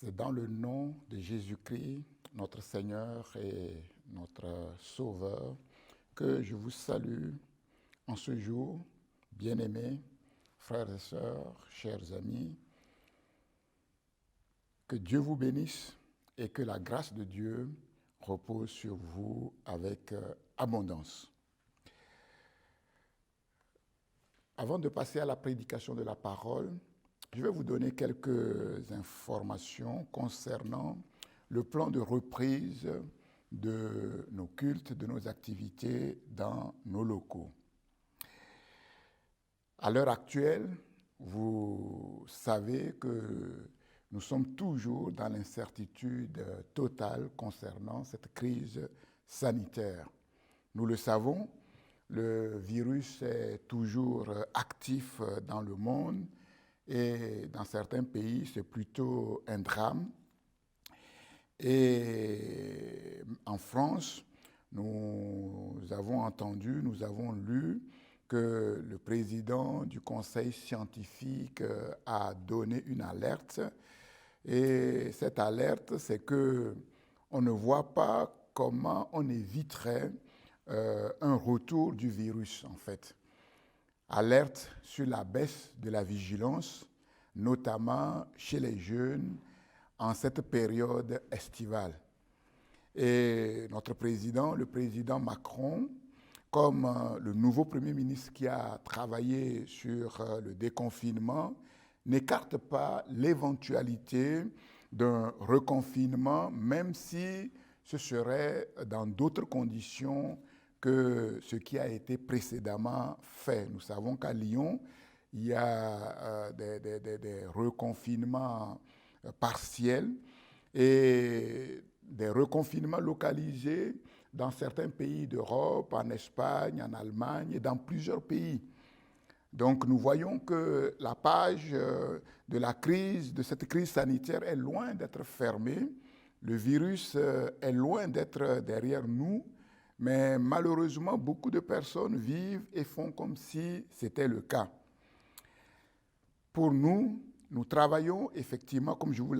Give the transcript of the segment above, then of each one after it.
C'est dans le nom de Jésus-Christ, notre Seigneur et notre Sauveur, que je vous salue en ce jour, bien-aimés, frères et sœurs, chers amis. Que Dieu vous bénisse et que la grâce de Dieu repose sur vous avec abondance. Avant de passer à la prédication de la parole, je vais vous donner quelques informations concernant le plan de reprise de nos cultes, de nos activités dans nos locaux. À l'heure actuelle, vous savez que nous sommes toujours dans l'incertitude totale concernant cette crise sanitaire. Nous le savons, le virus est toujours actif dans le monde et dans certains pays, c'est plutôt un drame. Et en France, nous avons entendu, nous avons lu que le président du conseil scientifique a donné une alerte. Et cette alerte, c'est qu'on ne voit pas comment on éviterait un retour du virus, en fait. Alerte sur la baisse de la vigilance, notamment chez les jeunes, en cette période estivale. Et notre président, le président Macron, comme le nouveau Premier ministre qui a travaillé sur le déconfinement, n'écarte pas l'éventualité d'un reconfinement, même si ce serait dans d'autres conditions que ce qui a été précédemment fait. Nous savons qu'à Lyon, il y a des reconfinements partiels et des reconfinements localisés dans certains pays d'Europe, en Espagne, en Allemagne et dans plusieurs pays. Donc nous voyons que la page de la crise, de cette crise sanitaire est loin d'être fermée. Le virus est loin d'être derrière nous, mais malheureusement, beaucoup de personnes vivent et font comme si c'était le cas. Pour nous, nous travaillons effectivement, comme je vous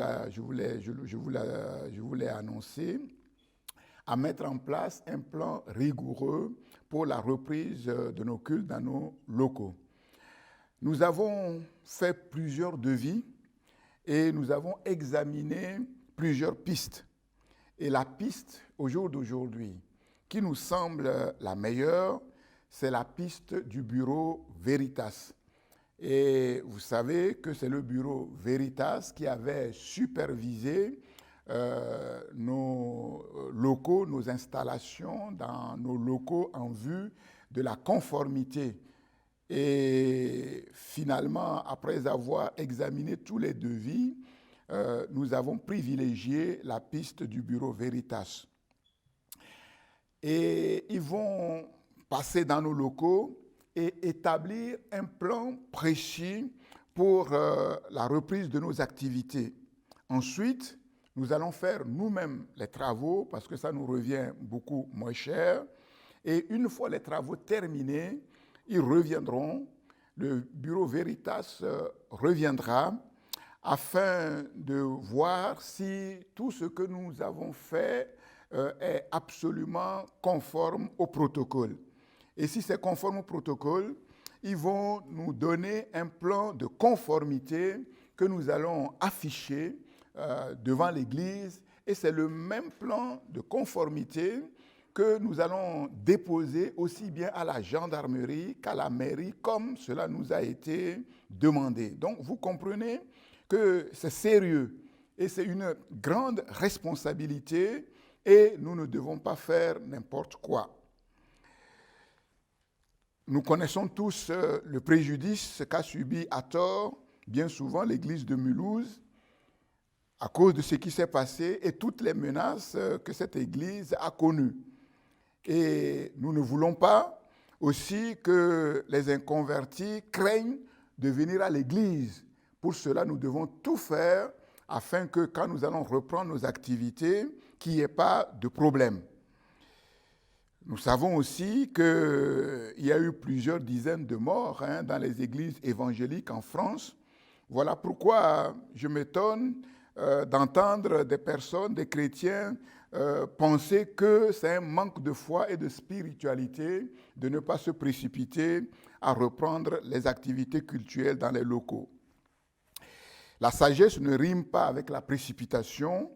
l'ai annoncé, à mettre en place un plan rigoureux pour la reprise de nos cultes dans nos locaux. Nous avons fait plusieurs devis et nous avons examiné plusieurs pistes. Et la piste, au jour d'aujourd'hui, qui nous semble la meilleure, c'est la piste du bureau Veritas. Et vous savez que c'est le bureau Veritas qui avait supervisé nos locaux, nos installations dans nos locaux en vue de la conformité. Et finalement, après avoir examiné tous les devis, nous avons privilégié la piste du bureau Veritas. Et ils vont passer dans nos locaux et établir un plan précis pour la reprise de nos activités. Ensuite, nous allons faire nous-mêmes les travaux parce que ça nous revient beaucoup moins cher. Et une fois les travaux terminés, ils reviendront, le bureau Veritas reviendra afin de voir si tout ce que nous avons fait est absolument conforme au protocole. Et si c'est conforme au protocole, ils vont nous donner un plan de conformité que nous allons afficher devant l'Église. Et c'est le même plan de conformité que nous allons déposer aussi bien à la gendarmerie qu'à la mairie, comme cela nous a été demandé. Donc, vous comprenez que c'est sérieux et c'est une grande responsabilité et nous ne devons pas faire n'importe quoi. Nous connaissons tous le préjudice qu'a subi à tort, bien souvent, l'église de Mulhouse, à cause de ce qui s'est passé et toutes les menaces que cette église a connues. Et nous ne voulons pas aussi que les inconvertis craignent de venir à l'église. Pour cela, nous devons tout faire afin que quand nous allons reprendre nos activités, qu'il n'y ait pas de problème. Nous savons aussi qu'il y a eu plusieurs dizaines de morts dans les églises évangéliques en France. Voilà pourquoi je m'étonne d'entendre des personnes, des chrétiens, penser que c'est un manque de foi et de spiritualité de ne pas se précipiter à reprendre les activités cultuelles dans les locaux. La sagesse ne rime pas avec la précipitation,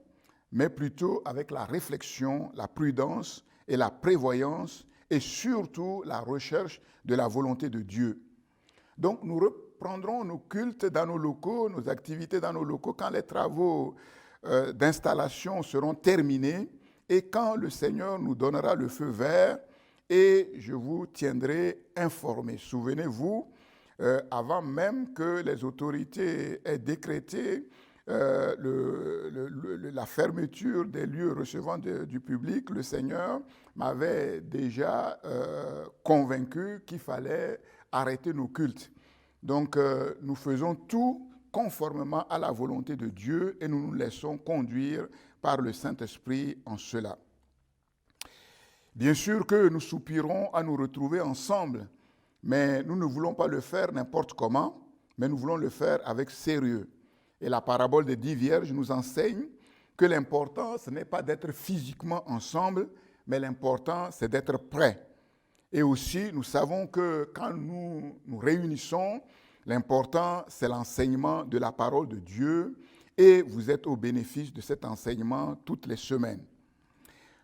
mais plutôt avec la réflexion, la prudence et la prévoyance, et surtout la recherche de la volonté de Dieu. Donc nous reprendrons nos cultes dans nos locaux, nos activités dans nos locaux, quand les travaux d'installation seront terminés et quand le Seigneur nous donnera le feu vert, et je vous tiendrai informés. Souvenez-vous, avant même que les autorités aient décrété la fermeture des lieux recevant du public, le Seigneur m'avait déjà convaincu qu'il fallait arrêter nos cultes. Donc, nous faisons tout conformément à la volonté de Dieu et nous nous laissons conduire par le Saint-Esprit en cela. Bien sûr que nous soupirons à nous retrouver ensemble, mais nous ne voulons pas le faire n'importe comment, mais nous voulons le faire avec sérieux. Et la parabole des 10 vierges nous enseigne que l'important, ce n'est pas d'être physiquement ensemble, mais l'important, c'est d'être prêt. Et aussi, nous savons que quand nous nous réunissons, l'important, c'est l'enseignement de la parole de Dieu, et vous êtes au bénéfice de cet enseignement toutes les semaines.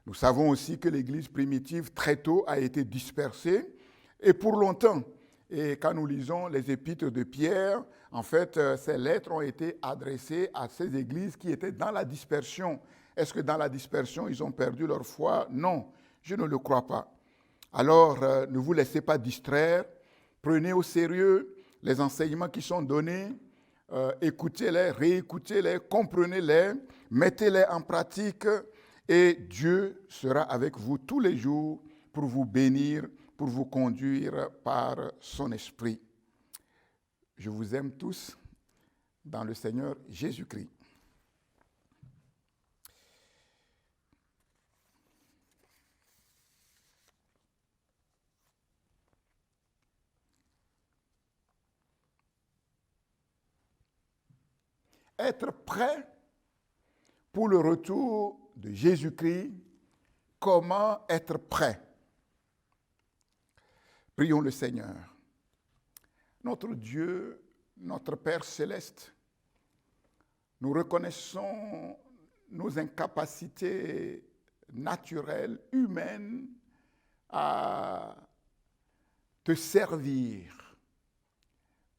Nous savons aussi que l'Église primitive, très tôt, a été dispersée, et pour longtemps. Et quand nous lisons les épîtres de Pierre, en fait, ces lettres ont été adressées à ces églises qui étaient dans la dispersion. Est-ce que dans la dispersion, ils ont perdu leur foi? Non, je ne le crois pas. Alors, ne vous laissez pas distraire, prenez au sérieux les enseignements qui sont donnés, écoutez-les, réécoutez-les, comprenez-les, mettez-les en pratique et Dieu sera avec vous tous les jours pour vous bénir, pour vous conduire par son esprit. Je vous aime tous dans le Seigneur Jésus-Christ. Être prêt pour le retour de Jésus-Christ. Comment être prêt? Prions le Seigneur. Notre Dieu, notre Père céleste, nous reconnaissons nos incapacités naturelles, humaines, à te servir.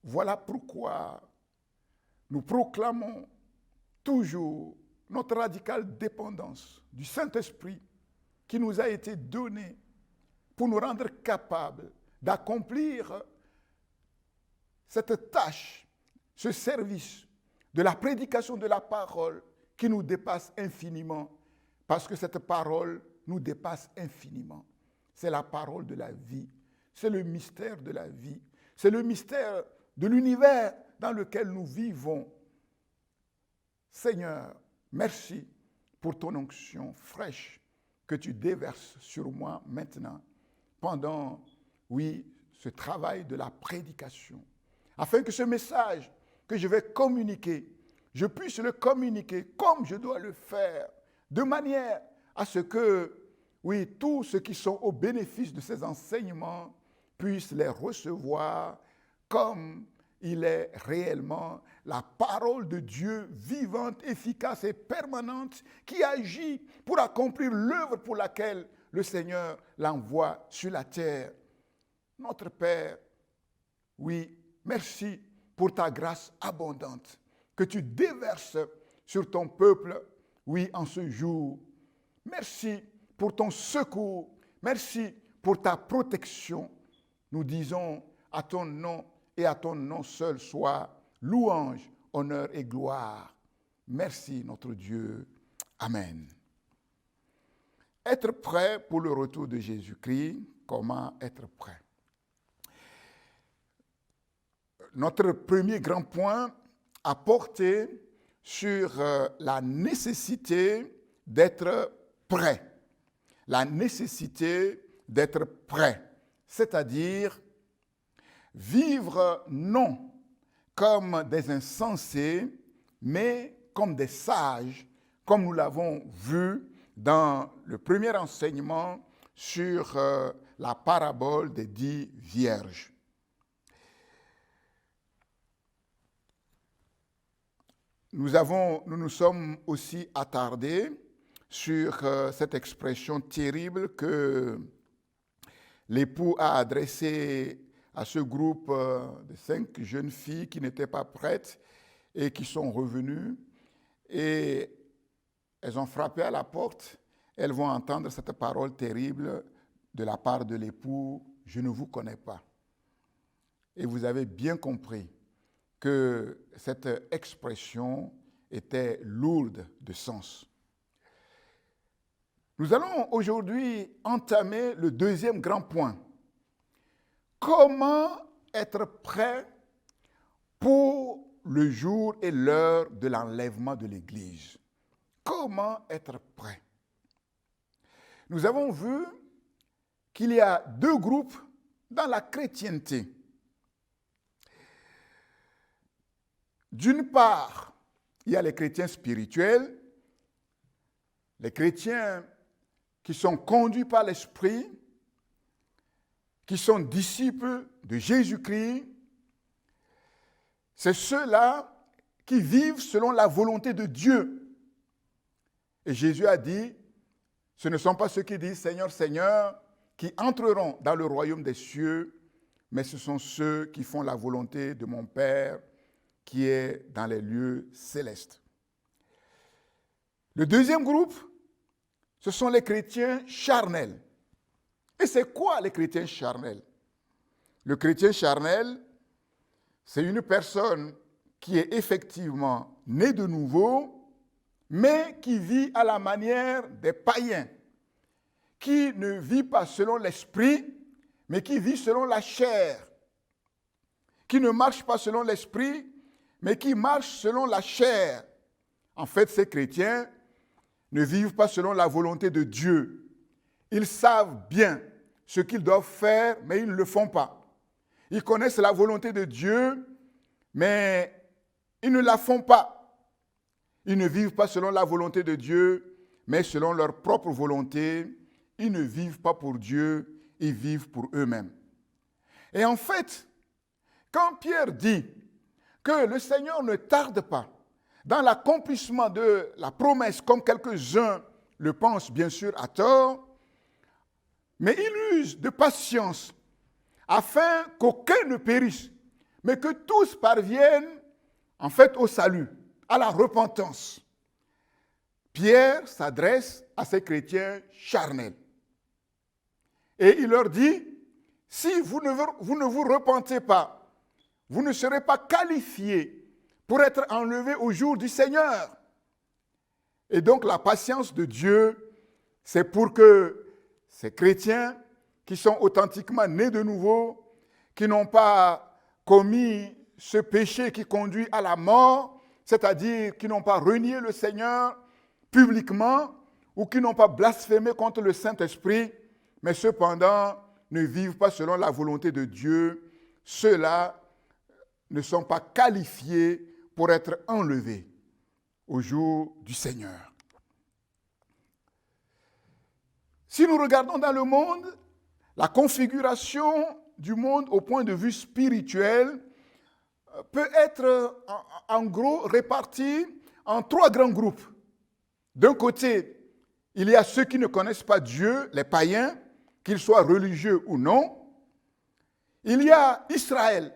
Voilà pourquoi nous proclamons toujours notre radicale dépendance du Saint-Esprit qui nous a été donné pour nous rendre capables d'accomplir cette tâche, ce service de la prédication de la parole qui nous dépasse infiniment, parce que cette parole nous dépasse infiniment. C'est la parole de la vie, c'est le mystère de la vie, c'est le mystère de l'univers dans lequel nous vivons. Seigneur, merci pour ton onction fraîche que tu déverses sur moi maintenant, pendant, ce travail de la prédication, afin que ce message que je vais communiquer, je puisse le communiquer comme je dois le faire, de manière à ce que, tous ceux qui sont au bénéfice de ces enseignements puissent les recevoir comme il est réellement la parole de Dieu vivante, efficace et permanente qui agit pour accomplir l'œuvre pour laquelle le Seigneur l'envoie sur la terre. Notre Père, merci pour ta grâce abondante que tu déverses sur ton peuple, en ce jour. Merci pour ton secours. Merci pour ta protection. Nous disons à ton nom et à ton nom seul soit louange, honneur et gloire. Merci notre Dieu. Amen. Être prêt pour le retour de Jésus-Christ. Comment être prêt? Notre premier grand point a porté sur la nécessité d'être prêt. La nécessité d'être prêt, c'est-à-dire vivre non comme des insensés, mais comme des sages, comme nous l'avons vu dans le premier enseignement sur la parabole des 10 vierges. Nous nous sommes aussi attardés sur cette expression terrible que l'époux a adressée à ce groupe de 5 jeunes filles qui n'étaient pas prêtes et qui sont revenues. Et elles ont frappé à la porte. Elles vont entendre cette parole terrible de la part de l'époux « Je ne vous connais pas ». Et vous avez bien compris que cette expression était lourde de sens. Nous allons aujourd'hui entamer le deuxième grand point. Comment être prêt pour le jour et l'heure de l'enlèvement de l'Église? Comment être prêt? Nous avons vu qu'il y a 2 groupes dans la chrétienté. D'une part, il y a les chrétiens spirituels, les chrétiens qui sont conduits par l'Esprit, qui sont disciples de Jésus-Christ. C'est ceux-là qui vivent selon la volonté de Dieu. Et Jésus a dit, ce ne sont pas ceux qui disent « Seigneur, Seigneur » qui entreront dans le royaume des cieux, mais ce sont ceux qui font la volonté de mon Père qui est dans les lieux célestes. Le deuxième groupe, ce sont les chrétiens charnels. Et c'est quoi les chrétiens charnels? Le chrétien charnel, c'est une personne qui est effectivement née de nouveau, mais qui vit à la manière des païens, qui ne vit pas selon l'esprit, mais qui vit selon la chair, qui ne marche pas selon l'esprit, mais qui marche selon la chair. En fait, ces chrétiens ne vivent pas selon la volonté de Dieu. Ils savent bien ce qu'ils doivent faire, mais ils ne le font pas. Ils connaissent la volonté de Dieu, mais ils ne la font pas. Ils ne vivent pas selon la volonté de Dieu, mais selon leur propre volonté. Ils ne vivent pas pour Dieu, ils vivent pour eux-mêmes. Et en fait, quand Pierre dit que le Seigneur ne tarde pas dans l'accomplissement de la promesse, comme quelques-uns le pensent bien sûr à tort, mais il use de patience afin qu'aucun ne périsse, mais que tous parviennent en fait au salut, à la repentance. Pierre s'adresse à ces chrétiens charnels. Et il leur dit, si vous ne vous repentez pas, vous ne serez pas qualifiés pour être enlevés au jour du Seigneur. Et donc la patience de Dieu, c'est pour que ces chrétiens qui sont authentiquement nés de nouveau, qui n'ont pas commis ce péché qui conduit à la mort, c'est-à-dire qui n'ont pas renié le Seigneur publiquement ou qui n'ont pas blasphémé contre le Saint-Esprit, mais cependant ne vivent pas selon la volonté de Dieu, ceux-là ne sont pas qualifiés pour être enlevés au jour du Seigneur. Si nous regardons dans le monde, la configuration du monde au point de vue spirituel peut être en gros répartie en 3 grands groupes. D'un côté, il y a ceux qui ne connaissent pas Dieu, les païens, qu'ils soient religieux ou non. Il y a Israël,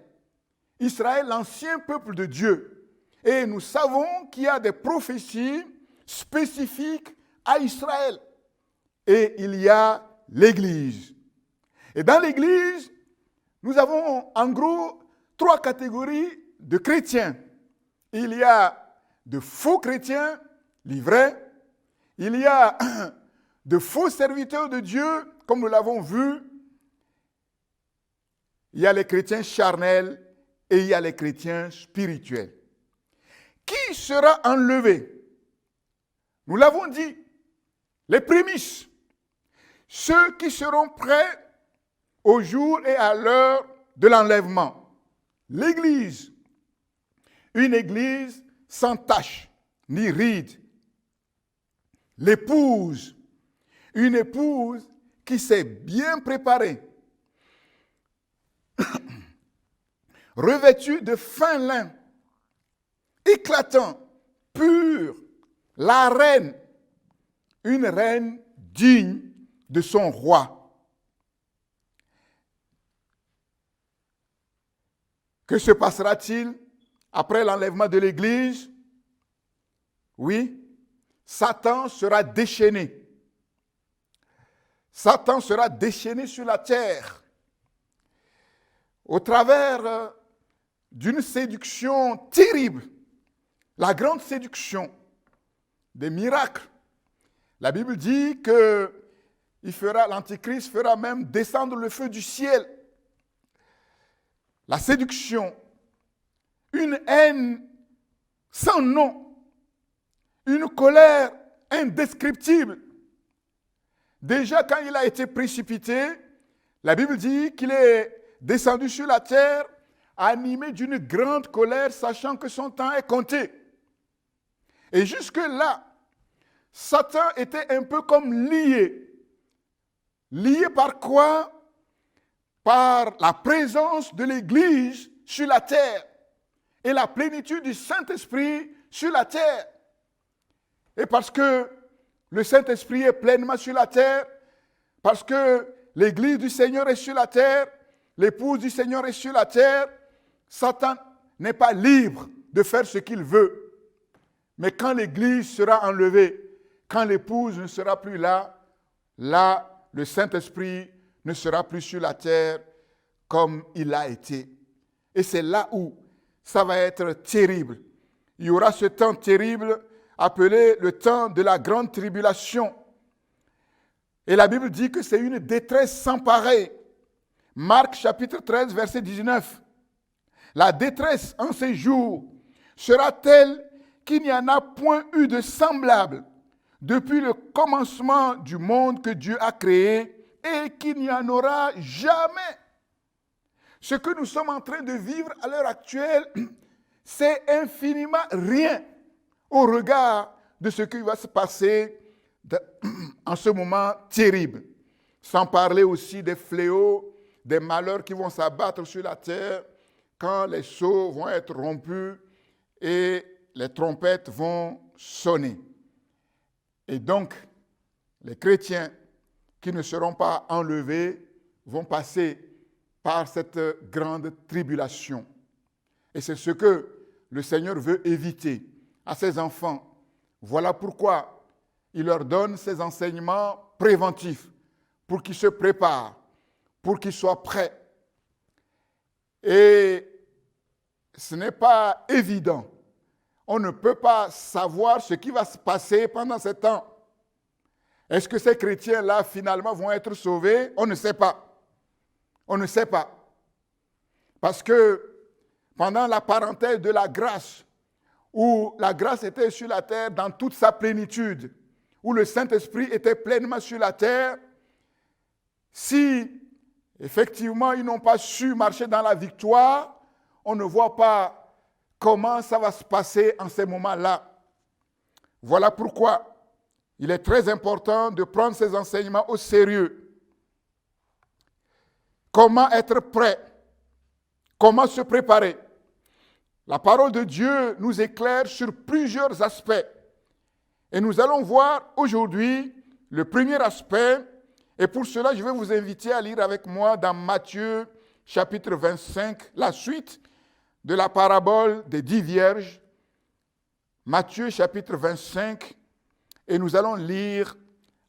l'ancien peuple de Dieu. Et nous savons qu'il y a des prophéties spécifiques à Israël. Et il y a l'Église. Et dans l'Église, nous avons en gros 3 catégories de chrétiens. Il y a de faux chrétiens, les vrais. Il y a de faux serviteurs de Dieu, comme nous l'avons vu. Il y a les chrétiens charnels et il y a les chrétiens spirituels. Qui sera enlevé? Nous l'avons dit, les prémices. Ceux qui seront prêts au jour et à l'heure de l'enlèvement. L'Église, une Église sans tache, ni ride. L'épouse, une épouse qui s'est bien préparée, revêtue de fin lin, éclatant, pur, la reine, une reine digne de son roi. Que se passera-t-il après l'enlèvement de l'Église? Oui, Satan sera déchaîné. Satan sera déchaîné sur la terre au travers d'une séduction terrible, la grande séduction des miracles. La Bible dit que l'Antichrist fera même descendre le feu du ciel. La séduction, une haine sans nom, une colère indescriptible. Déjà, quand il a été précipité, la Bible dit qu'il est descendu sur la terre, animé d'une grande colère, sachant que son temps est compté. Et jusque-là, Satan était un peu comme lié. Lié par quoi? Par la présence de l'Église sur la terre et la plénitude du Saint-Esprit sur la terre. Et parce que le Saint-Esprit est pleinement sur la terre, parce que l'Église du Seigneur est sur la terre, l'épouse du Seigneur est sur la terre, Satan n'est pas libre de faire ce qu'il veut. Mais quand l'Église sera enlevée, quand l'épouse ne sera plus là, là, le Saint-Esprit ne sera plus sur la terre comme il a été. Et c'est là où ça va être terrible. Il y aura ce temps terrible appelé le temps de la grande tribulation. Et la Bible dit que c'est une détresse sans pareille. Marc chapitre 13, verset 19. La détresse en ces jours sera telle qu'il n'y en a point eu de semblable depuis le commencement du monde que Dieu a créé et qu'il n'y en aura jamais. Ce que nous sommes en train de vivre à l'heure actuelle, c'est infiniment rien au regard de ce qui va se passer en ce moment terrible. Sans parler aussi des fléaux, des malheurs qui vont s'abattre sur la terre quand les sceaux vont être rompus et les trompettes vont sonner. Et donc, les chrétiens qui ne seront pas enlevés vont passer par cette grande tribulation. Et c'est ce que le Seigneur veut éviter à ses enfants. Voilà pourquoi il leur donne ces enseignements préventifs pour qu'ils se préparent, pour qu'ils soient prêts. Et ce n'est pas évident. On ne peut pas savoir ce qui va se passer pendant ce temps. Est-ce que ces chrétiens-là, finalement, vont être sauvés? On ne sait pas. On ne sait pas. Parce que pendant la parenthèse de la grâce, où la grâce était sur la terre dans toute sa plénitude, où le Saint-Esprit était pleinement sur la terre, si effectivement ils n'ont pas su marcher dans la victoire, on ne voit pas comment ça va se passer en ces moments-là. Voilà pourquoi il est très important de prendre ces enseignements au sérieux. Comment être prêt? Comment se préparer? La parole de Dieu nous éclaire sur plusieurs aspects. Et nous allons voir aujourd'hui le premier aspect. Et pour cela, je vais vous inviter à lire avec moi dans Matthieu chapitre 25, la suite de la parabole des 10 vierges. Matthieu chapitre 25, et nous allons lire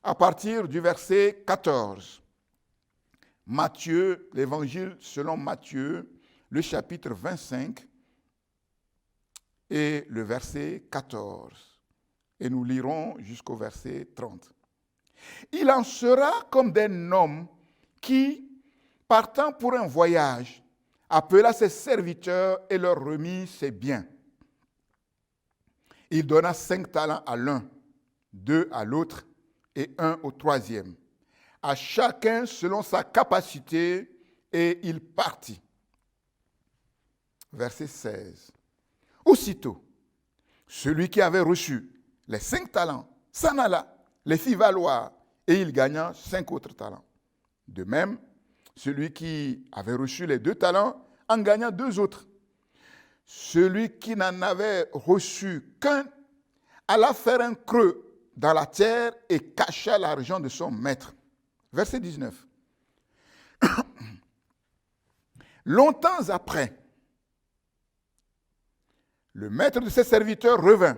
à partir du verset 14. Matthieu, l'évangile selon Matthieu, le chapitre 25 et le verset 14. Et nous lirons jusqu'au verset 30. Il en sera comme d'un homme qui, partant pour un voyage, appela ses serviteurs et leur remit ses biens. Il donna 5 talents à l'un, 2 à l'autre et 1 au troisième, à chacun selon sa capacité, et il partit. Verset 16. Aussitôt, Celui qui avait reçu les 5 talents s'en alla, les fit valoir, et il gagna 5 autres talents. De même, celui qui avait reçu les 2 talents en gagna 2 autres. Celui qui n'en avait reçu qu'un alla faire un creux dans la terre et cacha l'argent de son maître. Verset 19. Longtemps après, le maître de ses serviteurs revint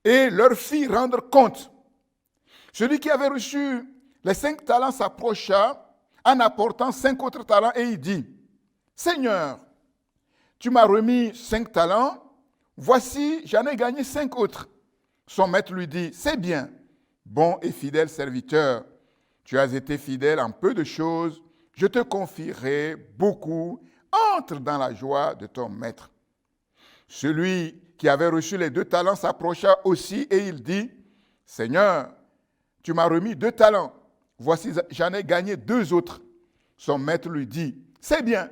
et leur fit rendre compte. Celui qui avait reçu les 5 talents s'approcha en apportant 5 autres talents et il dit, « Seigneur, tu m'as remis 5 talents, voici, j'en ai gagné 5 autres. » Son maître lui dit, « C'est bien, bon et fidèle serviteur. Tu as été fidèle en peu de choses, je te confierai beaucoup. Entre dans la joie de ton maître. » Celui qui avait reçu les 2 talents s'approcha aussi et il dit, « Seigneur, tu m'as remis 2 talents. Voici, j'en ai gagné 2 autres. » Son maître lui dit, « C'est bien,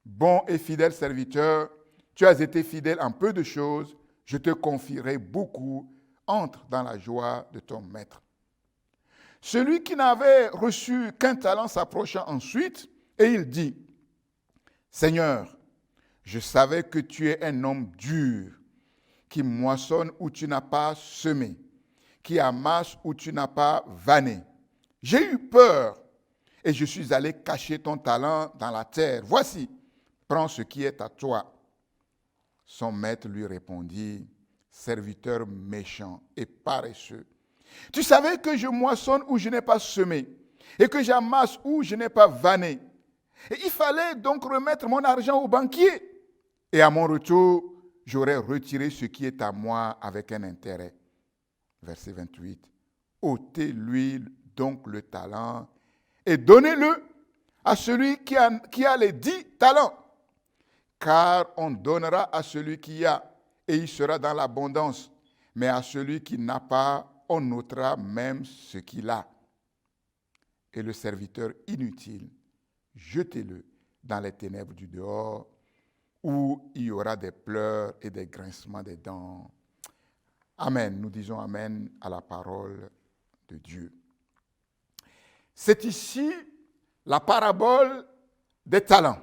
bon et fidèle serviteur. Tu as été fidèle en peu de choses, je te confierai beaucoup. Entre dans la joie de ton maître. » Celui qui n'avait reçu qu'un talent s'approcha ensuite et il dit, « Seigneur, je savais que tu es un homme dur, qui moissonne où tu n'as pas semé, qui amasse où tu n'as pas vanné. J'ai eu peur et je suis allé cacher ton talent dans la terre. Voici, prends ce qui est à toi. » Son maître lui répondit, « Serviteur méchant et paresseux, tu savais que je moissonne où je n'ai pas semé et que j'amasse où je n'ai pas vanné. Et il fallait donc remettre mon argent au banquier. Et à mon retour, j'aurais retiré ce qui est à moi avec un intérêt. » Verset 28. « Ôtez-lui donc le talent et donnez-le à celui qui a les 10 talents. Car on donnera à celui qui a, et il sera dans l'abondance. Mais à celui qui n'a pas, on ôtera même ce qu'il a. Et le serviteur inutile, jetez-le dans les ténèbres du dehors, où il y aura des pleurs et des grincements des dents. » Amen. Nous disons Amen à la parole de Dieu. C'est ici la parabole des talents.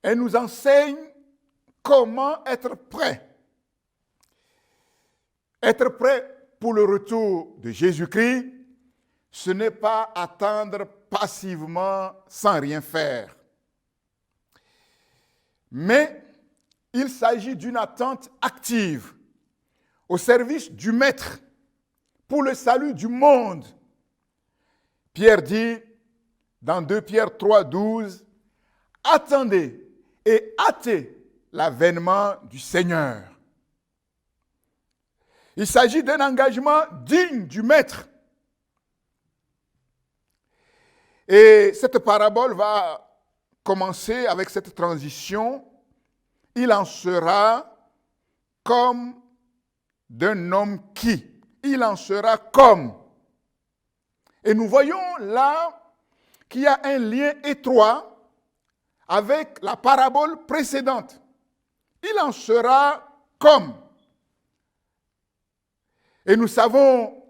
Elle nous enseigne comment être prêt. Être prêt pour le retour de Jésus-Christ, ce n'est pas attendre passivement sans rien faire. Mais il s'agit d'une attente active au service du Maître pour le salut du monde. Pierre dit dans 2 Pierre 3,12, « Attendez et hâtez l'avènement du Seigneur. » Il s'agit d'un engagement digne du Maître. Et cette parabole va commencer avec cette transition. Il en sera comme d'un homme qui. Il en sera comme. Et nous voyons là qu'il y a un lien étroit avec la parabole précédente. Il en sera comme. Et nous savons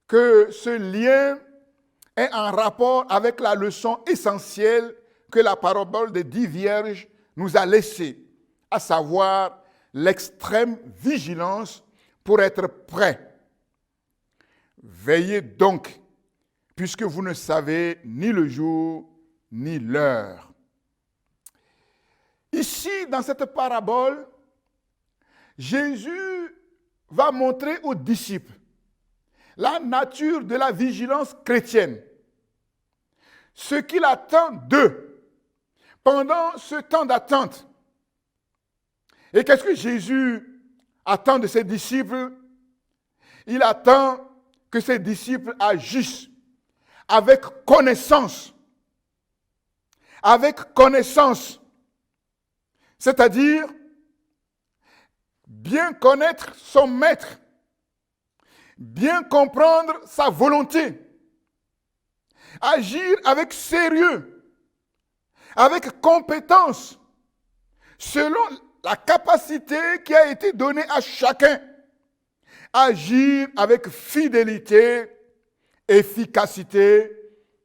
que ce lien est en rapport avec la leçon essentielle que la parabole des 10 vierges nous a laissée, à savoir l'extrême vigilance pour être prêt. Veillez donc, puisque vous ne savez ni le jour ni l'heure. Ici, dans cette parabole, Jésus va montrer aux disciples la nature de la vigilance chrétienne, ce qu'il attend d'eux pendant ce temps d'attente. Et qu'est-ce que Jésus attend de ses disciples? Il attend que ses disciples agissent avec connaissance. Avec connaissance. C'est-à-dire bien connaître son maître, bien comprendre sa volonté, agir avec sérieux, avec compétence, selon la capacité qui a été donnée à chacun. Agir avec fidélité, efficacité,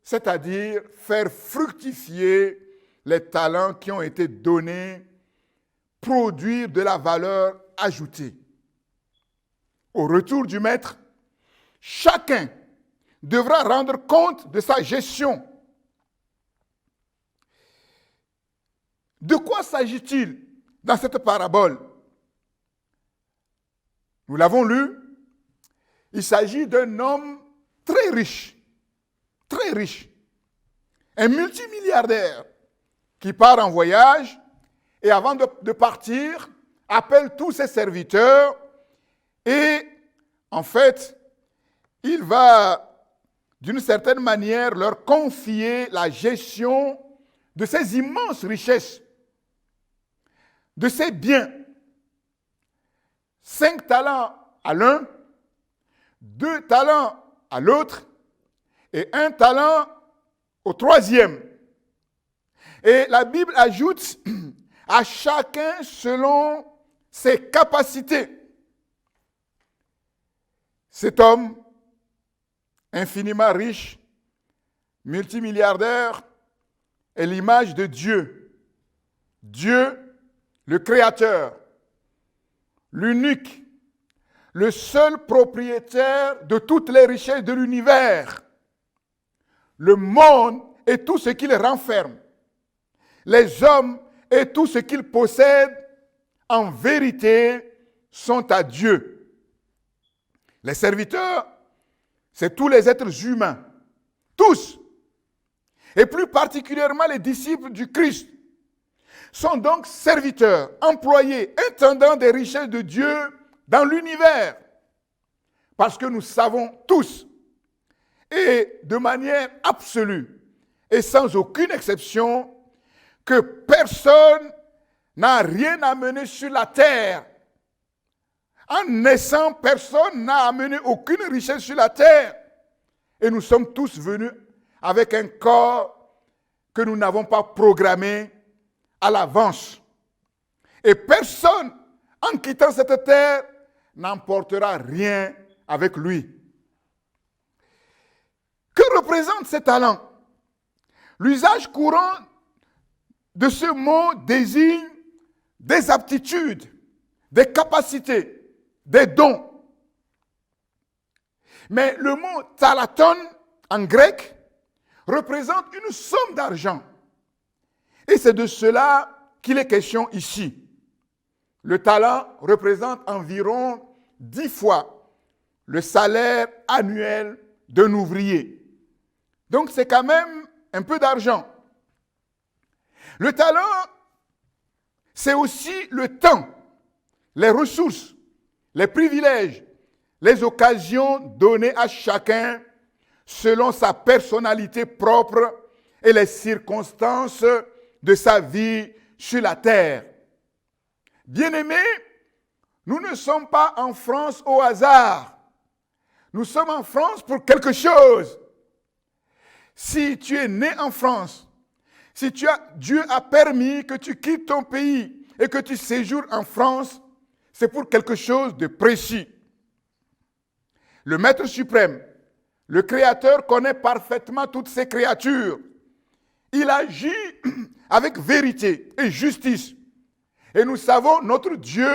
c'est-à-dire faire fructifier les talents qui ont été donnés, produire de la valeur ajoutée. Au retour du maître, chacun devra rendre compte de sa gestion. De quoi s'agit-il dans cette parabole? Nous l'avons lu, il s'agit d'un homme très riche, un multimilliardaire qui part en voyage et avant de partir, appelle tous ses serviteurs et en fait, il va d'une certaine manière leur confier la gestion de ces immenses richesses, de ces biens. 5 talents à l'un, 2 talents à l'autre et 1 talent au troisième. Et la Bible ajoute à chacun selon ses capacités. Cet homme, infiniment riche, multimilliardaire, est l'image de Dieu. Dieu, le Créateur, l'unique, le seul propriétaire de toutes les richesses de l'univers, le monde et tout ce qu'il renferme, les hommes et tout ce qu'ils possèdent, en vérité, sont à Dieu. Les serviteurs, c'est tous les êtres humains, tous, et plus particulièrement les disciples du Christ, sont donc serviteurs, employés, intendants des richesses de Dieu dans l'univers. Parce que nous savons tous, et de manière absolue, et sans aucune exception, que personne n'a rien amené sur la terre. En naissant, personne n'a amené aucune richesse sur la terre. Et nous sommes tous venus avec un corps que nous n'avons pas programmé à l'avance. Et personne, en quittant cette terre, n'emportera rien avec lui. Que représentent ces talents? L'usage courant de ce mot désigne des aptitudes, des capacités, des dons. Mais le mot talaton en grec représente une somme d'argent. Et c'est de cela qu'il est question ici. Le talent représente environ 10 fois le salaire annuel d'un ouvrier. Donc c'est quand même un peu d'argent. Le talent, c'est aussi le temps, les ressources, les privilèges, les occasions données à chacun selon sa personnalité propre et les circonstances de sa vie sur la terre. Bien-aimés, nous ne sommes pas en France au hasard. Nous sommes en France pour quelque chose. Si tu es né en France, si Dieu a permis que tu quittes ton pays et que tu séjournes en France, c'est pour quelque chose de précis. Le Maître suprême, le Créateur, connaît parfaitement toutes ses créatures. Il agit avec vérité et justice. Et nous savons, notre Dieu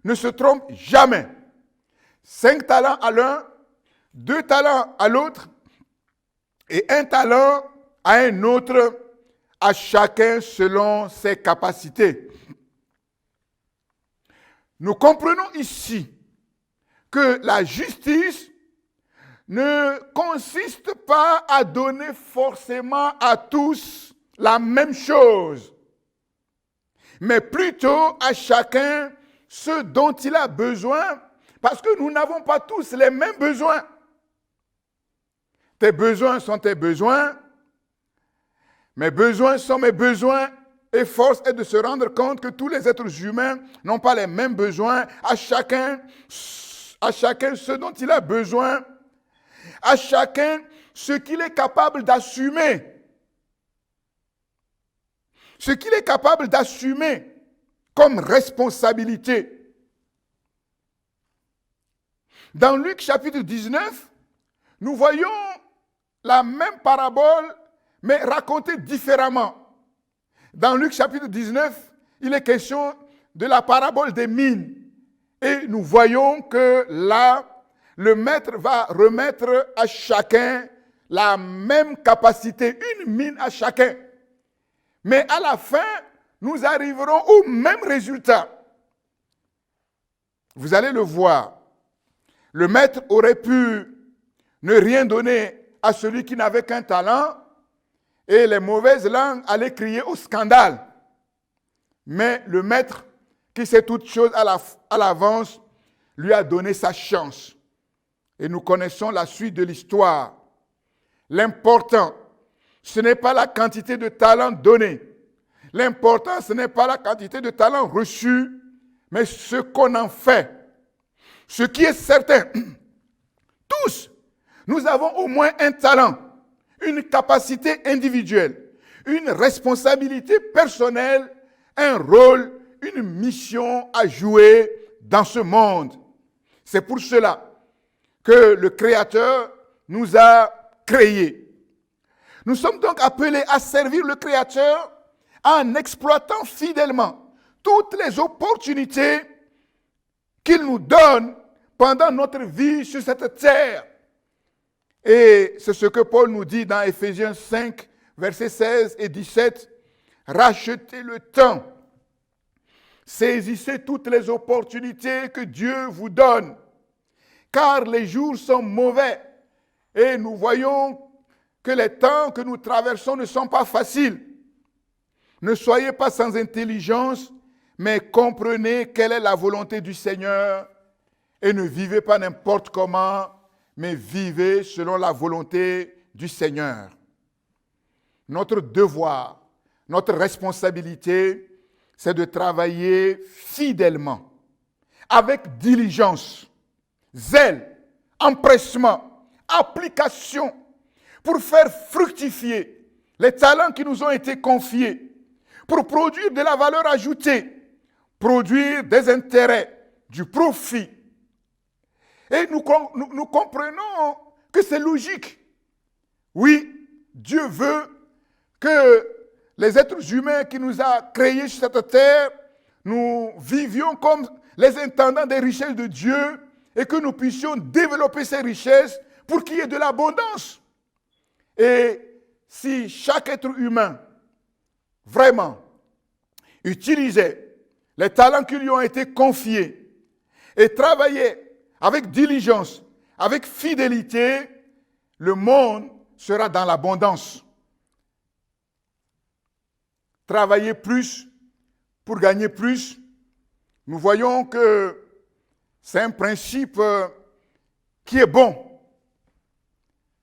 ne se trompe jamais. 5 talents à l'un, 2 talents à l'autre, et 1 talent à un autre, à chacun selon ses capacités. Nous comprenons ici que la justice ne consiste pas à donner forcément à tous la même chose, mais plutôt à chacun ce dont il a besoin, parce que nous n'avons pas tous les mêmes besoins. Tes besoins sont tes besoins, mes besoins sont mes besoins, et force est de se rendre compte que tous les êtres humains n'ont pas les mêmes besoins, à chacun ce dont il a besoin, à chacun ce qu'il est capable d'assumer. Ce qu'il est capable d'assumer. comme responsabilité. Dans Luc chapitre 19, nous voyons la même parabole, mais racontée différemment. Dans Luc chapitre 19, il est question de la parabole des mines. Et nous voyons que là, le maître va remettre à chacun la même capacité, une mine à chacun. Mais à la fin, nous arriverons au même résultat. Vous allez le voir. Le maître aurait pu ne rien donner à celui qui n'avait qu'un talent et les mauvaises langues allaient crier au scandale. Mais le maître, qui sait toutes choses à l'avance, lui a donné sa chance. Et nous connaissons la suite de l'histoire. L'important, ce n'est pas la quantité de talents donnés. L'important, ce n'est pas la quantité de talents reçus, mais ce qu'on en fait. Ce qui est certain, tous, nous avons au moins un talent, une capacité individuelle, une responsabilité personnelle, un rôle, une mission à jouer dans ce monde. C'est pour cela que le Créateur nous a créés. Nous sommes donc appelés à servir le Créateur en exploitant fidèlement toutes les opportunités qu'il nous donne pendant notre vie sur cette terre. Et c'est ce que Paul nous dit dans Éphésiens 5, versets 16 et 17. Rachetez le temps. Saisissez toutes les opportunités que Dieu vous donne, car les jours sont mauvais. Et nous voyons que les temps que nous traversons ne sont pas faciles. Ne soyez pas sans intelligence, mais comprenez quelle est la volonté du Seigneur et ne vivez pas n'importe comment, mais vivez selon la volonté du Seigneur. Notre devoir, notre responsabilité, c'est de travailler fidèlement, avec diligence, zèle, empressement, application, pour faire fructifier les talents qui nous ont été confiés, pour produire de la valeur ajoutée, produire des intérêts, du profit. Et nous comprenons que c'est logique. Oui, Dieu veut que les êtres humains qui nous a créés sur cette terre, nous vivions comme les intendants des richesses de Dieu et que nous puissions développer ces richesses pour qu'il y ait de l'abondance. Et si chaque être humain vraiment utilisait les talents qui lui ont été confiés et travaillait avec diligence, avec fidélité, le monde sera dans l'abondance. Travailler plus pour gagner plus, nous voyons que c'est un principe qui est bon.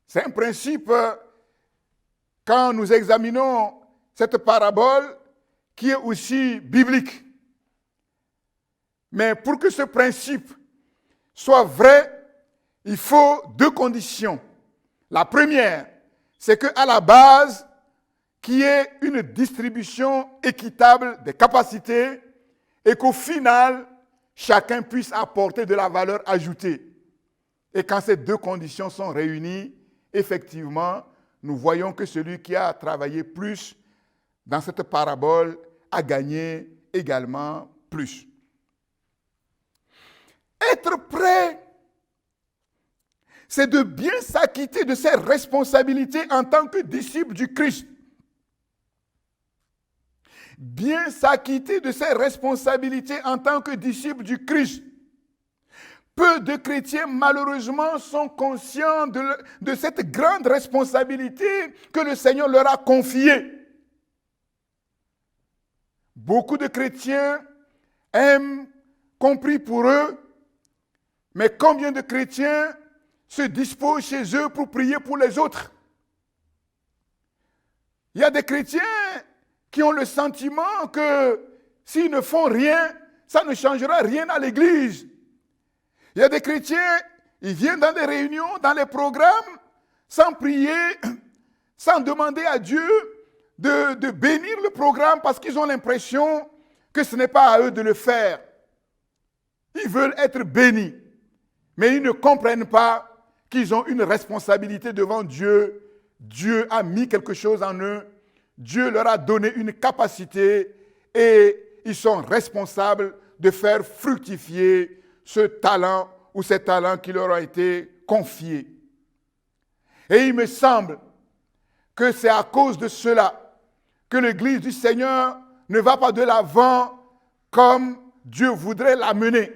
C'est un principe, quand nous examinons cette parabole, qui est aussi biblique. Mais pour que ce principe soit vrai, il faut deux conditions. La première, c'est qu'à la base, qu'il y ait une distribution équitable des capacités et qu'au final, chacun puisse apporter de la valeur ajoutée. Et quand ces deux conditions sont réunies, effectivement, nous voyons que celui qui a travaillé plus dans cette parabole a gagné également plus. Être prêt, c'est de bien s'acquitter de ses responsabilités en tant que disciple du Christ. Bien s'acquitter de ses responsabilités en tant que disciple du Christ. Peu de chrétiens, malheureusement, sont conscients de cette grande responsabilité que le Seigneur leur a confiée. Beaucoup de chrétiens aiment, compris pour eux, mais combien de chrétiens se disposent chez eux pour prier pour les autres? Il y a des chrétiens qui ont le sentiment que s'ils ne font rien, ça ne changera rien à l'Église. Il y a des chrétiens, ils viennent dans des réunions, dans les programmes, sans prier, sans demander à Dieu de bénir le programme parce qu'ils ont l'impression que ce n'est pas à eux de le faire. Ils veulent être bénis, mais ils ne comprennent pas qu'ils ont une responsabilité devant Dieu. Dieu a mis quelque chose en eux. Dieu leur a donné une capacité et ils sont responsables de faire fructifier ce talent ou ces talents qui leur ont été confiés. Et il me semble que c'est à cause de cela que l'Église du Seigneur ne va pas de l'avant comme Dieu voudrait la mener.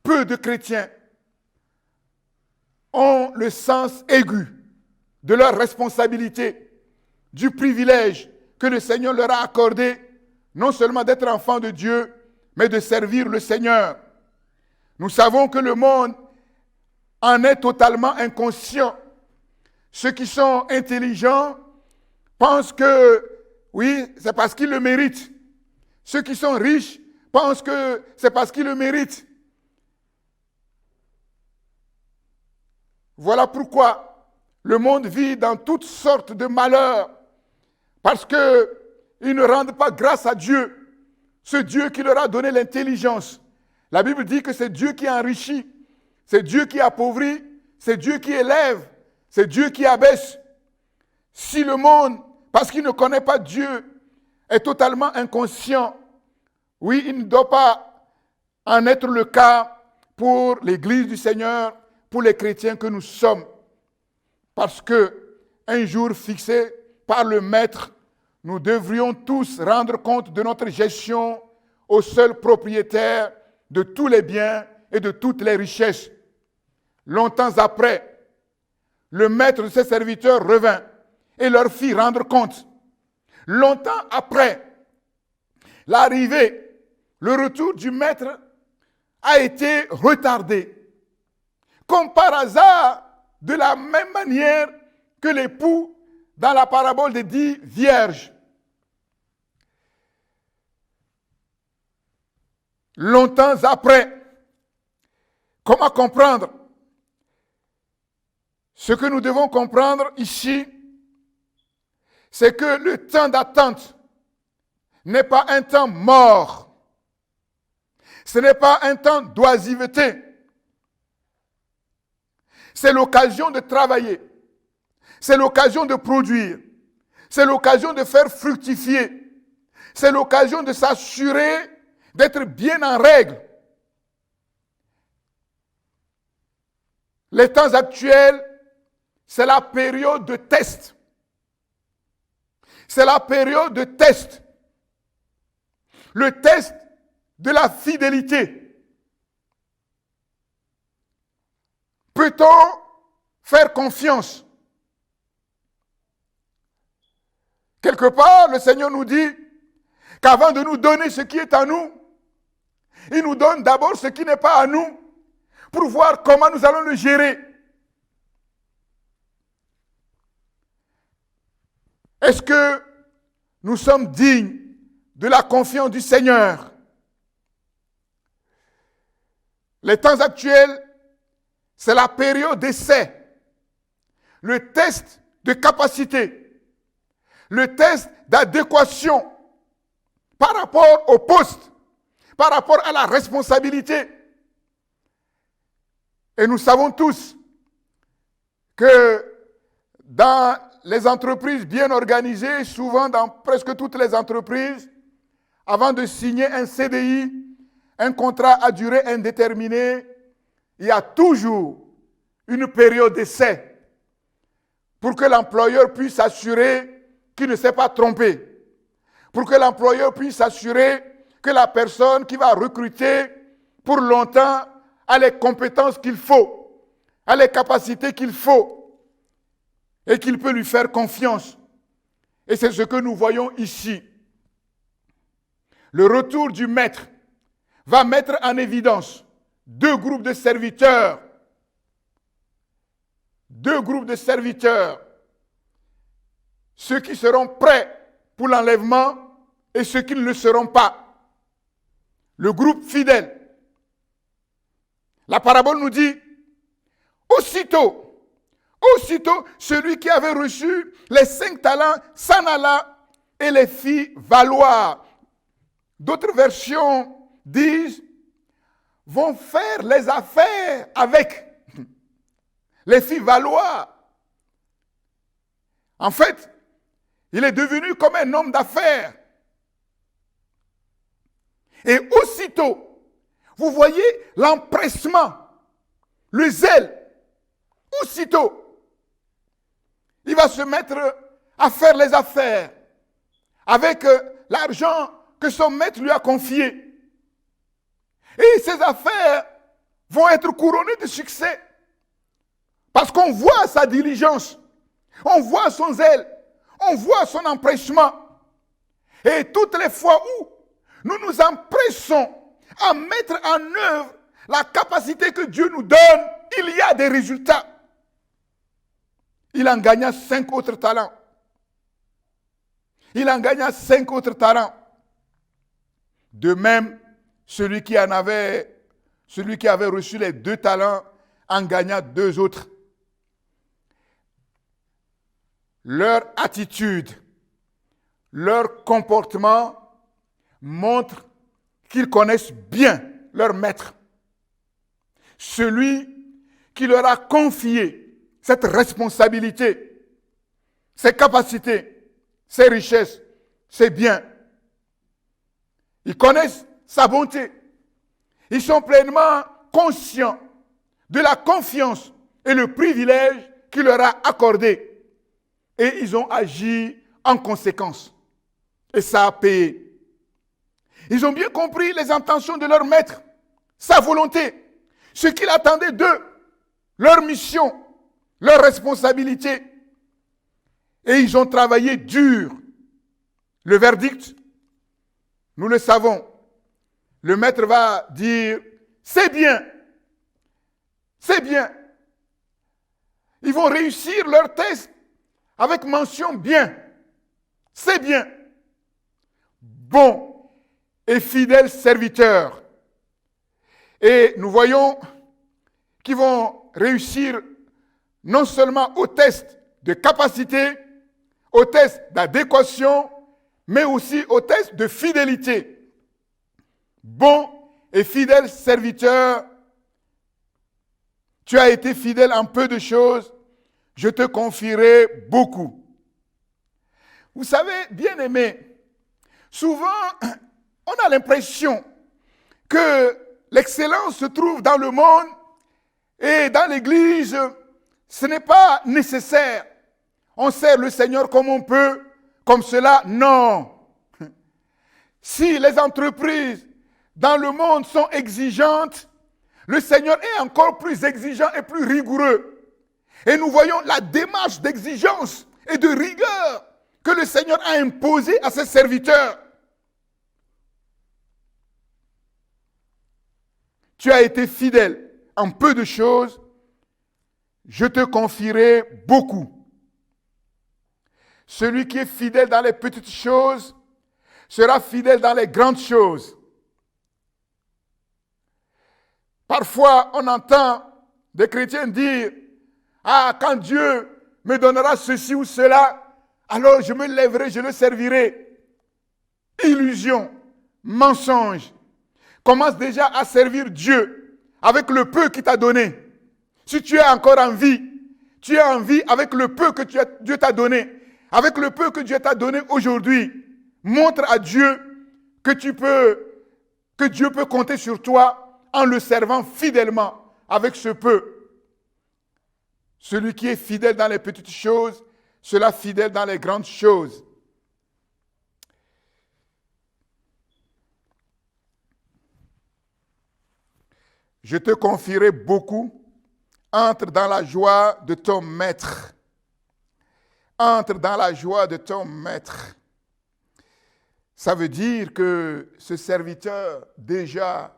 Peu de chrétiens ont le sens aigu de leur responsabilité, du privilège que le Seigneur leur a accordé, non seulement d'être enfants de Dieu, mais de servir le Seigneur. Nous savons que le monde en est totalement inconscient. Ceux qui sont intelligents pensent que, oui, c'est parce qu'ils le méritent. Ceux qui sont riches pensent que c'est parce qu'ils le méritent. Voilà pourquoi le monde vit dans toutes sortes de malheurs, parce qu'ils ne rendent pas grâce à Dieu, ce Dieu qui leur a donné l'intelligence. La Bible dit que c'est Dieu qui enrichit, c'est Dieu qui appauvrit, c'est Dieu qui élève, c'est Dieu qui abaisse. Si le monde, parce qu'il ne connaît pas Dieu, est totalement inconscient, oui, il ne doit pas en être le cas pour l'Église du Seigneur, pour les chrétiens que nous sommes. Parce que un jour fixé par le Maître, nous devrions tous rendre compte de notre gestion au seul propriétaire de tous les biens et de toutes les richesses. Longtemps après, le Maître de ses serviteurs revint et leur fit rendre compte. Longtemps après, l'arrivée, le retour du Maître a été retardé. Comme par hasard, de la même manière que l'époux dans la parabole des 10 vierges. Longtemps après, comment comprendre? Ce que nous devons comprendre ici, c'est que le temps d'attente n'est pas un temps mort. Ce n'est pas un temps d'oisiveté. C'est l'occasion de travailler. C'est l'occasion de produire. C'est l'occasion de faire fructifier. C'est l'occasion de s'assurer d'être bien en règle. Les temps actuels, c'est la période de test. C'est la période de test. Le test de la fidélité. Peut-on faire confiance? Quelque part, le Seigneur nous dit qu'avant de nous donner ce qui est à nous, il nous donne d'abord ce qui n'est pas à nous pour voir comment nous allons le gérer. Est-ce que nous sommes dignes de la confiance du Seigneur? Les temps actuels, c'est la période d'essai, le test de capacité, le test d'adéquation par rapport au poste, par rapport à la responsabilité. Et nous savons tous que dans les entreprises bien organisées, souvent dans presque toutes les entreprises, avant de signer un CDI, un contrat à durée indéterminée, il y a toujours une période d'essai pour que l'employeur puisse s'assurer qu'il ne s'est pas trompé, pour que l'employeur puisse s'assurer que la personne qui va recruter pour longtemps a les compétences qu'il faut, a les capacités qu'il faut et qu'il peut lui faire confiance. Et c'est ce que nous voyons ici. Le retour du Maître va mettre en évidence deux groupes de serviteurs. Deux groupes de serviteurs. Ceux qui seront prêts pour l'enlèvement et ceux qui ne le seront pas. Le groupe fidèle. La parabole nous dit, aussitôt, celui qui avait reçu les 5 talents s'en alla, et les fit valoir. D'autres versions disent vont faire les affaires avec. Les fit valoir. En fait, il est devenu comme un homme d'affaires. Et aussitôt, vous voyez l'empressement, le zèle. Aussitôt, il va se mettre à faire les affaires avec l'argent que son maître lui a confié. Et ces affaires vont être couronnées de succès. Parce qu'on voit sa diligence, on voit son zèle, on voit son empressement. Et toutes les fois où nous nous empressons à mettre en œuvre la capacité que Dieu nous donne, il y a des résultats. Il en gagna 5 autres talents. Il en gagna 5 autres talents. De même, celui qui avait reçu les 2 talents en gagna 2 autres. Leur attitude, leur comportement montrent qu'ils connaissent bien leur maître. Celui qui leur a confié cette responsabilité, ses capacités, ses richesses, ses biens. Ils connaissent sa bonté. Ils sont pleinement conscients de la confiance et le privilège qu'il leur a accordé. Et ils ont agi en conséquence. Et ça a payé. Ils ont bien compris les intentions de leur maître, sa volonté, ce qu'il attendait d'eux, leur mission, leur responsabilité. Et ils ont travaillé dur. Le verdict, nous le savons. Le maître va dire, c'est bien. C'est bien. Ils vont réussir leur test avec mention bien. C'est bien. Bon et fidèle serviteur. Et nous voyons qu'ils vont réussir non seulement au test de capacité, au test d'adéquation, mais aussi au test de fidélité. Bon et fidèle serviteur, tu as été fidèle en peu de choses, je te confierai beaucoup. Vous savez, bien-aimés, souvent, on a l'impression que l'excellence se trouve dans le monde et dans l'Église, ce n'est pas nécessaire. On sert le Seigneur comme on peut, comme cela, non. Si les entreprises dans le monde sont exigeantes, le Seigneur est encore plus exigeant et plus rigoureux. Et nous voyons la démarche d'exigence et de rigueur que le Seigneur a imposée à ses serviteurs. Tu as été fidèle en peu de choses, je te confierai beaucoup. Celui qui est fidèle dans les petites choses sera fidèle dans les grandes choses. Parfois, on entend des chrétiens dire « Ah, quand Dieu me donnera ceci ou cela, alors je me lèverai, je le servirai. » Illusion, mensonge. Commence déjà à servir Dieu avec le peu qu'il t'a donné. Si tu es encore en vie, tu es en vie avec le peu que Dieu t'a donné. Avec le peu que Dieu t'a donné aujourd'hui, montre à Dieu que Dieu peut compter sur toi en le servant fidèlement avec ce peu. Celui qui est fidèle dans les petites choses, sera fidèle dans les grandes choses. Je te confierai beaucoup. Entre dans la joie de ton maître. Entre dans la joie de ton maître. Ça veut dire que ce serviteur, déjà,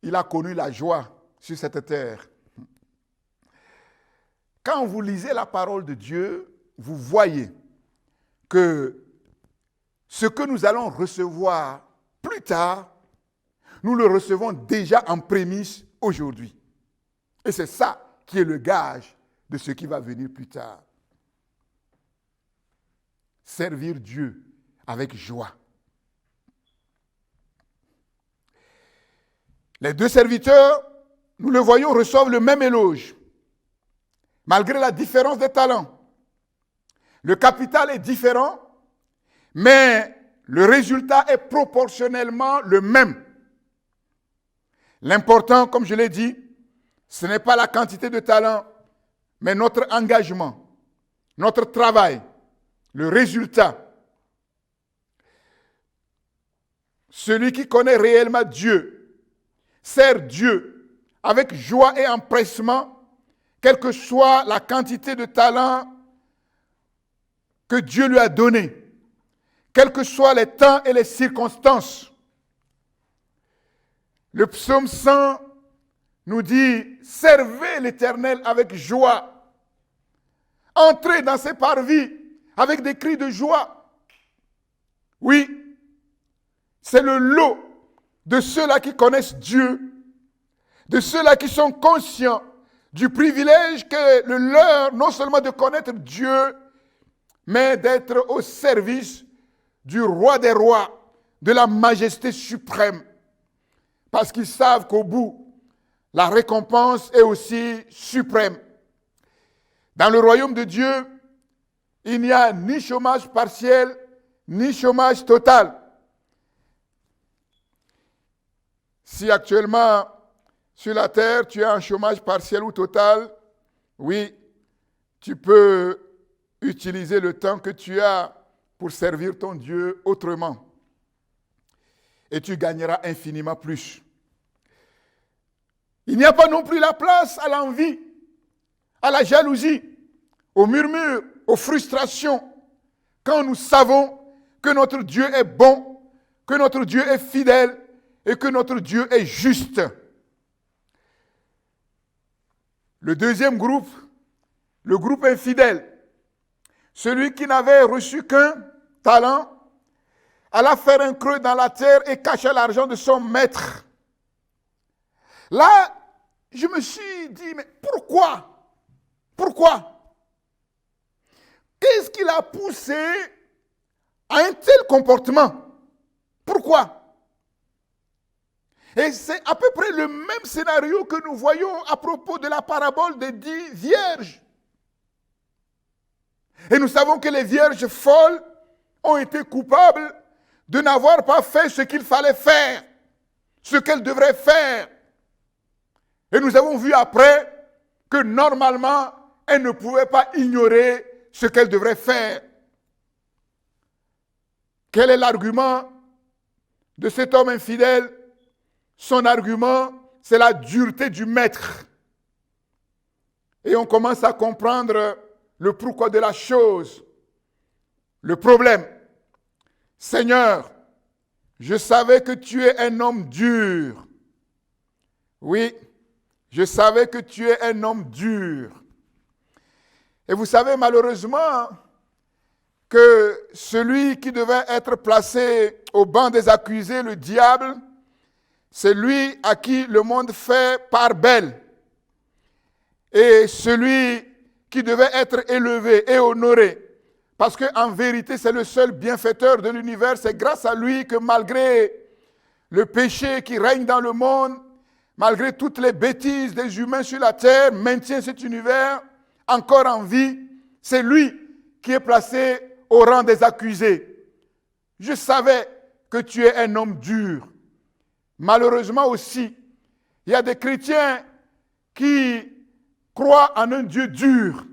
il a connu la joie sur cette terre. Quand vous lisez la parole de Dieu, vous voyez que ce que nous allons recevoir plus tard, nous le recevons déjà en prémisse aujourd'hui. Et c'est ça qui est le gage de ce qui va venir plus tard. servir Dieu avec joie. Les deux serviteurs, nous le voyons, reçoivent le même éloge, malgré la différence des talents. Le capital est différent, mais le résultat est proportionnellement le même. L'important, comme je l'ai dit, ce n'est pas la quantité de talents, mais notre engagement, notre travail, le résultat. Celui qui connaît réellement Dieu, sert Dieu avec joie et empressement, quelle que soit la quantité de talents que Dieu lui a donné, quels que soient les temps et les circonstances. Le psaume 100 nous dit « Servez l'Éternel avec joie. Entrez dans ses parvis avec des cris de joie. » Oui, c'est le lot de ceux-là qui connaissent Dieu, de ceux-là qui sont conscients du privilège que le leur, non seulement de connaître Dieu, mais d'être au service du roi des rois, de la majesté suprême. Parce qu'ils savent qu'au bout, la récompense est aussi suprême. Dans le royaume de Dieu, il n'y a ni chômage partiel, ni chômage total. Si actuellement, sur la terre, tu as un chômage partiel ou total, oui, tu peux utiliser le temps que tu as pour servir ton Dieu autrement. Et tu gagneras infiniment plus. Il n'y a pas non plus la place à l'envie, à la jalousie, au murmure, aux frustrations, quand nous savons que notre Dieu est bon, que notre Dieu est fidèle et que notre Dieu est juste. Le deuxième groupe, le groupe infidèle, celui qui n'avait reçu qu'un talent, alla faire un creux dans la terre et cacher l'argent de son maître. Là, je me suis dit, mais pourquoi? Pourquoi? Qu'est-ce qui l'a poussé à un tel comportement? Pourquoi? Et c'est à peu près le même scénario que nous voyons à propos de la parabole des 10 vierges. Et nous savons que les vierges folles ont été coupables de n'avoir pas fait ce qu'il fallait faire, ce qu'elles devraient faire. Et nous avons vu après que normalement, elles ne pouvaient pas ignorer ce qu'elles devraient faire. Quel est l'argument de cet homme infidèle? Son argument, c'est la dureté du maître. Et on commence à comprendre le pourquoi de la chose. Le problème. Seigneur, je savais que tu es un homme dur. Oui, je savais que tu es un homme dur. Et vous savez malheureusement que celui qui devait être placé au banc des accusés, le diable, c'est lui à qui le monde fait part belle. Et celui qui devait être élevé et honoré, parce qu'en vérité, c'est le seul bienfaiteur de l'univers. C'est grâce à lui que malgré le péché qui règne dans le monde, malgré toutes les bêtises des humains sur la terre, maintient cet univers encore en vie. C'est lui qui est placé au rang des accusés. Je savais que tu es un homme dur. Malheureusement aussi, il y a des chrétiens qui croient en un Dieu dur.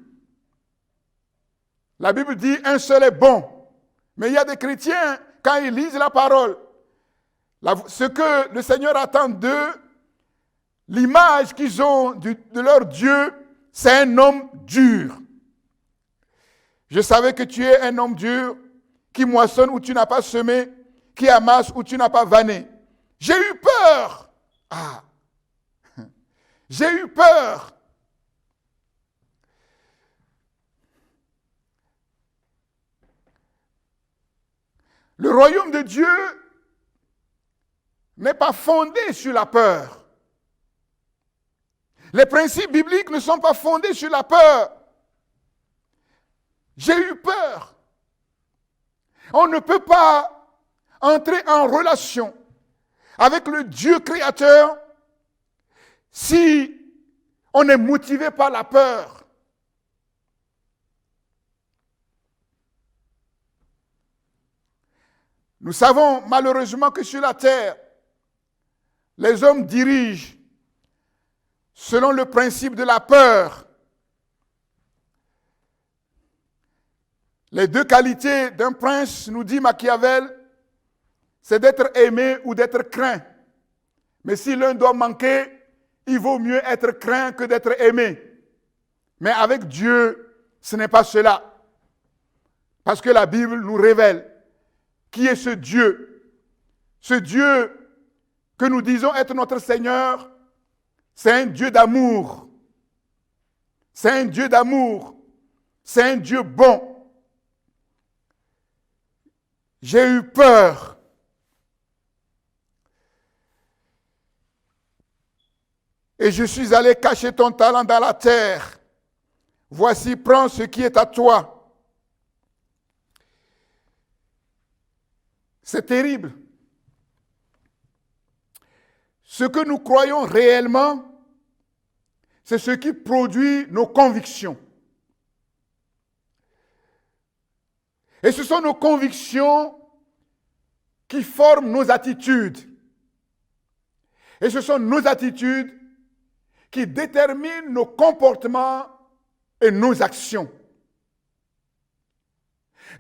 La Bible dit un seul est bon. Mais il y a des chrétiens, quand ils lisent la parole, ce que le Seigneur attend d'eux, l'image qu'ils ont de leur Dieu, c'est un homme dur. Je savais que tu es un homme dur, qui moissonne où tu n'as pas semé, qui amasse où tu n'as pas vanné. J'ai eu peur. Ah, j'ai eu peur. Le royaume de Dieu n'est pas fondé sur la peur. Les principes bibliques ne sont pas fondés sur la peur. J'ai eu peur. On ne peut pas entrer en relation avec le Dieu créateur si on est motivé par la peur. Nous savons malheureusement que sur la terre, les hommes dirigent selon le principe de la peur. Les deux qualités d'un prince, nous dit Machiavel, c'est d'être aimé ou d'être craint. Mais si l'un doit manquer, il vaut mieux être craint que d'être aimé. Mais avec Dieu, ce n'est pas cela. Parce que la Bible nous révèle qui est ce Dieu. Ce Dieu que nous disons être notre Seigneur, c'est un Dieu d'amour. C'est un Dieu d'amour. C'est un Dieu bon. J'ai eu peur. Et je suis allé cacher ton talent dans la terre. Voici, prends ce qui est à toi. C'est terrible. Ce que nous croyons réellement, c'est ce qui produit nos convictions. Et ce sont nos convictions qui forment nos attitudes. Et ce sont nos attitudes qui déterminent nos comportements et nos actions.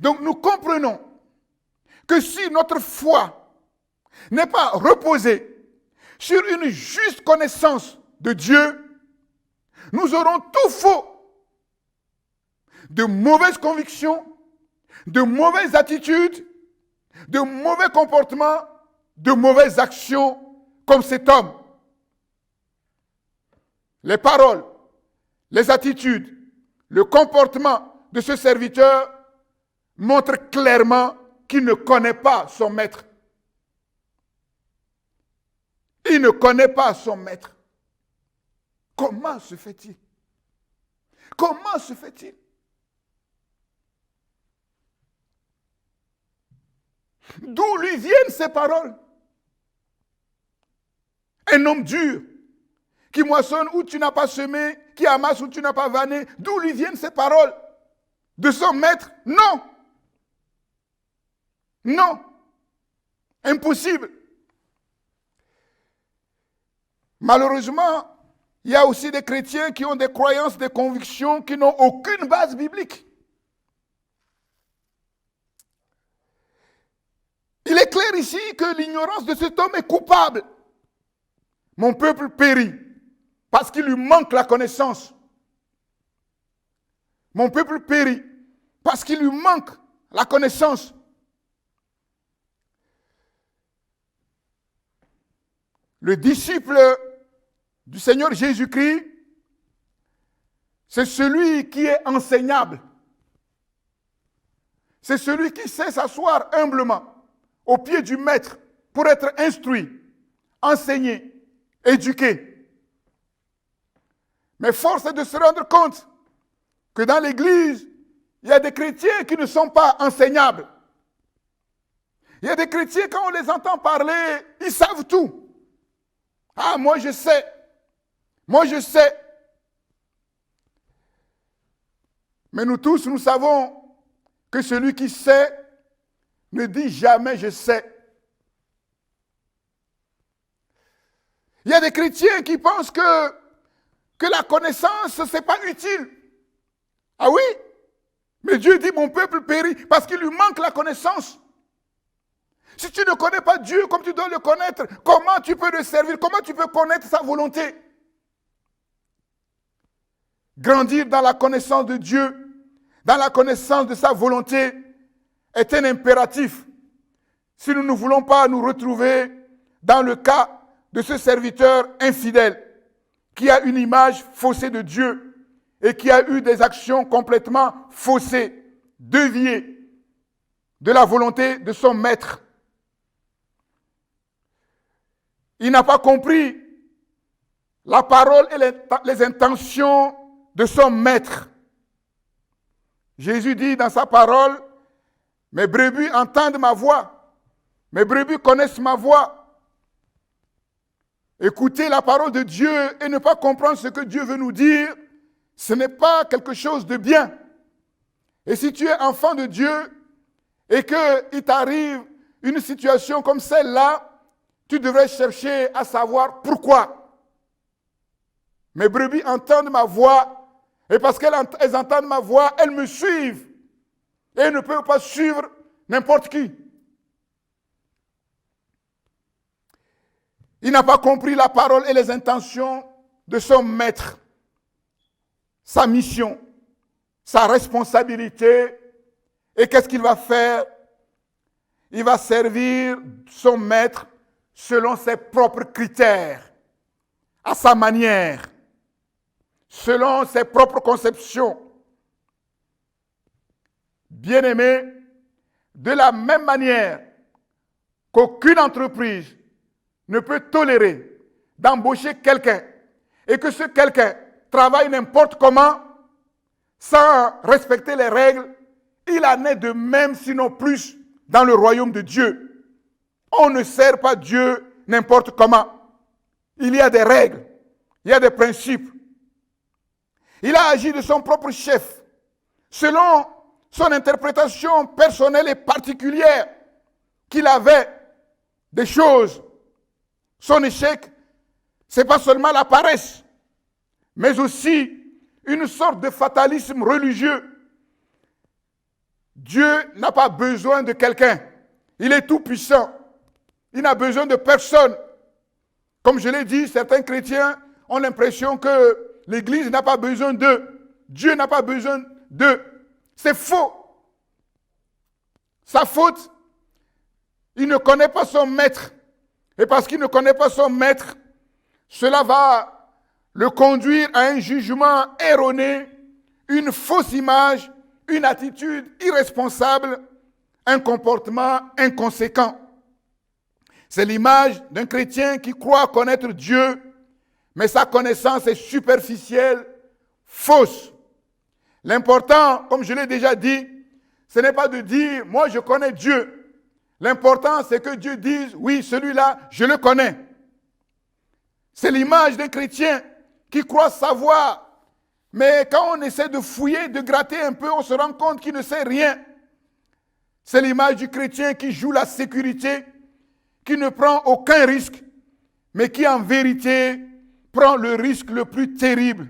Donc nous comprenons que si notre foi n'est pas reposée sur une juste connaissance de Dieu, nous aurons tout faux. De mauvaises convictions, de mauvaises attitudes, de mauvais comportements, de mauvaises actions comme cet homme. Les paroles, les attitudes, le comportement de ce serviteur montrent clairement qu'il ne connaît pas son maître. Il ne connaît pas son maître. Comment se fait-il? Comment se fait-il? D'où lui viennent ces paroles? Un homme dur, qui moissonne où tu n'as pas semé, qui amasse où tu n'as pas vanné. D'où lui viennent ces paroles? De son maître? Non. Non. Impossible. Malheureusement, il y a aussi des chrétiens qui ont des croyances, des convictions qui n'ont aucune base biblique. Il est clair ici que l'ignorance de cet homme est coupable. Mon peuple périt parce qu'il lui manque la connaissance. Mon peuple périt parce qu'il lui manque la connaissance. Le disciple du Seigneur Jésus-Christ, c'est celui qui est enseignable. C'est celui qui sait s'asseoir humblement au pied du maître pour être instruit, enseigné, éduqué. Mais force est de se rendre compte que dans l'Église, il y a des chrétiens qui ne sont pas enseignables. Il y a des chrétiens, quand on les entend parler, ils savent tout. Ah, moi je sais. Moi je sais. Mais nous tous, nous savons que celui qui sait ne dit jamais je sais. Il y a des chrétiens qui pensent que la connaissance, ce n'est pas utile. Ah oui? Mais Dieu dit, mon peuple périt parce qu'il lui manque la connaissance. Si tu ne connais pas Dieu comme tu dois le connaître, comment tu peux le servir? Comment tu peux connaître sa volonté? Grandir dans la connaissance de Dieu, dans la connaissance de sa volonté, est un impératif. Si nous ne voulons pas nous retrouver dans le cas de ce serviteur infidèle qui a une image faussée de Dieu et qui a eu des actions complètement faussées, déviées de la volonté de son maître. Il n'a pas compris la parole et les intentions de son maître. Jésus dit dans sa parole, Mes brebis entendent ma voix. Mes brebis connaissent ma voix. Écouter la parole de Dieu et ne pas comprendre ce que Dieu veut nous dire, ce n'est pas quelque chose de bien. Et si tu es enfant de Dieu et qu'il t'arrive une situation comme celle-là, tu devrais chercher à savoir pourquoi. Mes brebis entendent ma voix et parce qu'elles entendent ma voix, elles me suivent. Et elles ne peuvent pas suivre n'importe qui. Il n'a pas compris la parole et les intentions de son maître, sa mission, sa responsabilité. Et qu'est-ce qu'il va faire? Il va servir son maître selon ses propres critères, à sa manière, selon ses propres conceptions. Bien-aimés, de la même manière qu'aucune entreprise ne peut tolérer d'embaucher quelqu'un et que ce quelqu'un travaille n'importe comment sans respecter les règles, il en est de même, sinon plus, dans le royaume de Dieu. On ne sert pas Dieu n'importe comment. Il y a des règles, il y a des principes. Il a agi de son propre chef, selon son interprétation personnelle et particulière qu'il avait des choses. Son échec, ce n'est pas seulement la paresse, mais aussi une sorte de fatalisme religieux. Dieu n'a pas besoin de quelqu'un. Il est tout puissant. Il n'a besoin de personne. Comme je l'ai dit, certains chrétiens ont l'impression que l'Église n'a pas besoin d'eux. Dieu n'a pas besoin d'eux. C'est faux. Sa faute, il ne connaît pas son maître. Et parce qu'il ne connaît pas son maître, cela va le conduire à un jugement erroné, une fausse image, une attitude irresponsable, un comportement inconséquent. C'est l'image d'un chrétien qui croit connaître Dieu, mais sa connaissance est superficielle, fausse. L'important, comme je l'ai déjà dit, ce n'est pas de dire « moi je connais Dieu ». L'important, c'est que Dieu dise « oui, celui-là, je le connais ». C'est l'image d'un chrétien qui croit savoir, mais quand on essaie de fouiller, de gratter un peu, on se rend compte qu'il ne sait rien. C'est l'image du chrétien qui joue la sécurité, qui ne prend aucun risque, mais qui en vérité prend le risque le plus terrible,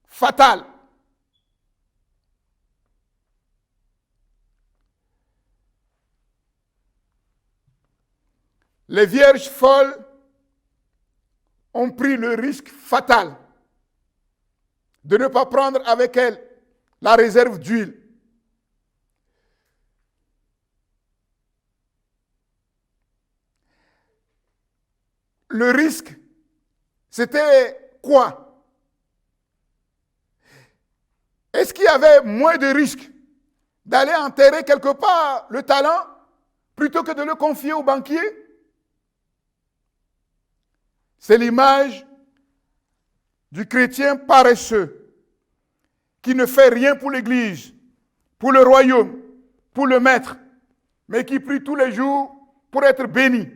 fatal. Les vierges folles ont pris le risque fatal de ne pas prendre avec elles la réserve d'huile. Le risque, c'était quoi? Est-ce qu'il y avait moins de risques d'aller enterrer quelque part le talent plutôt que de le confier au banquier? C'est l'image du chrétien paresseux qui ne fait rien pour l'Église, pour le royaume, pour le maître, mais qui prie tous les jours pour être béni.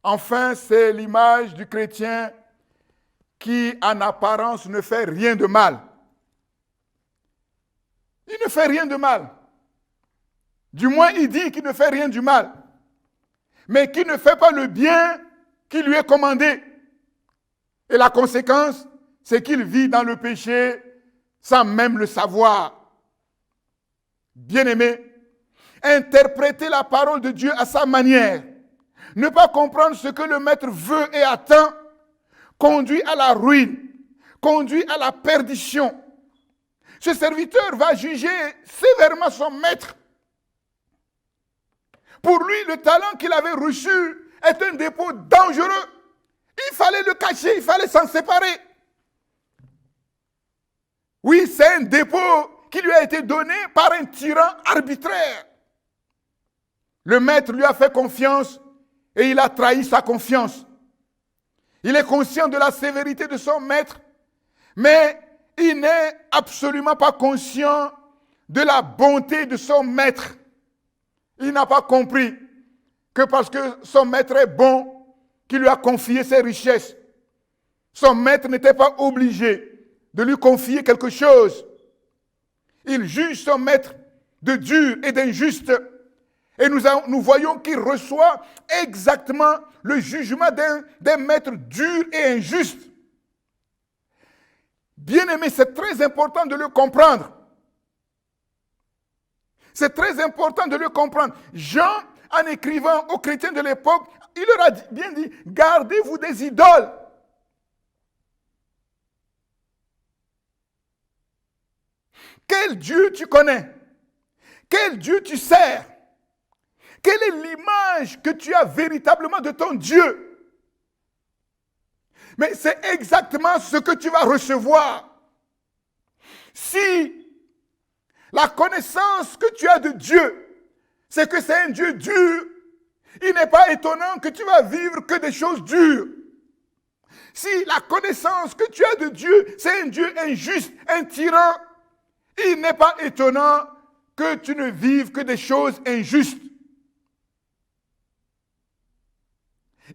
Enfin, c'est l'image du chrétien qui, en apparence, ne fait rien de mal. Il ne fait rien de mal. Du moins, il dit qu'il ne fait rien du mal, mais qui ne fait pas le bien qui lui est commandé. Et la conséquence, c'est qu'il vit dans le péché sans même le savoir. Bien-aimé, interpréter la parole de Dieu à sa manière, ne pas comprendre ce que le maître veut et attend, conduit à la ruine, conduit à la perdition. Ce serviteur va juger sévèrement son maître. Pour lui, le talent qu'il avait reçu est un dépôt dangereux. Il fallait le cacher, il fallait s'en séparer. Oui, c'est un dépôt qui lui a été donné par un tyran arbitraire. Le maître lui a fait confiance et il a trahi sa confiance. Il est conscient de la sévérité de son maître, mais il n'est absolument pas conscient de la bonté de son maître. Il n'a pas compris que parce que son maître est bon, qu'il lui a confié ses richesses. Son maître n'était pas obligé de lui confier quelque chose. Il juge son maître de dur et d'injuste. Et nous voyons qu'il reçoit exactement le jugement d'un maître dur et injuste. Bien-aimé, c'est très important de le comprendre. C'est très important de le comprendre. Jean, en écrivant aux chrétiens de l'époque, il leur a bien dit, gardez-vous des idoles. Quel Dieu tu connais? Quel Dieu tu sers? Quelle est l'image que tu as véritablement de ton Dieu? Mais c'est exactement ce que tu vas recevoir. Si la connaissance que tu as de Dieu, c'est que c'est un Dieu dur, il n'est pas étonnant que tu vas vivre que des choses dures. Si la connaissance que tu as de Dieu, c'est un Dieu injuste, un tyran, il n'est pas étonnant que tu ne vives que des choses injustes.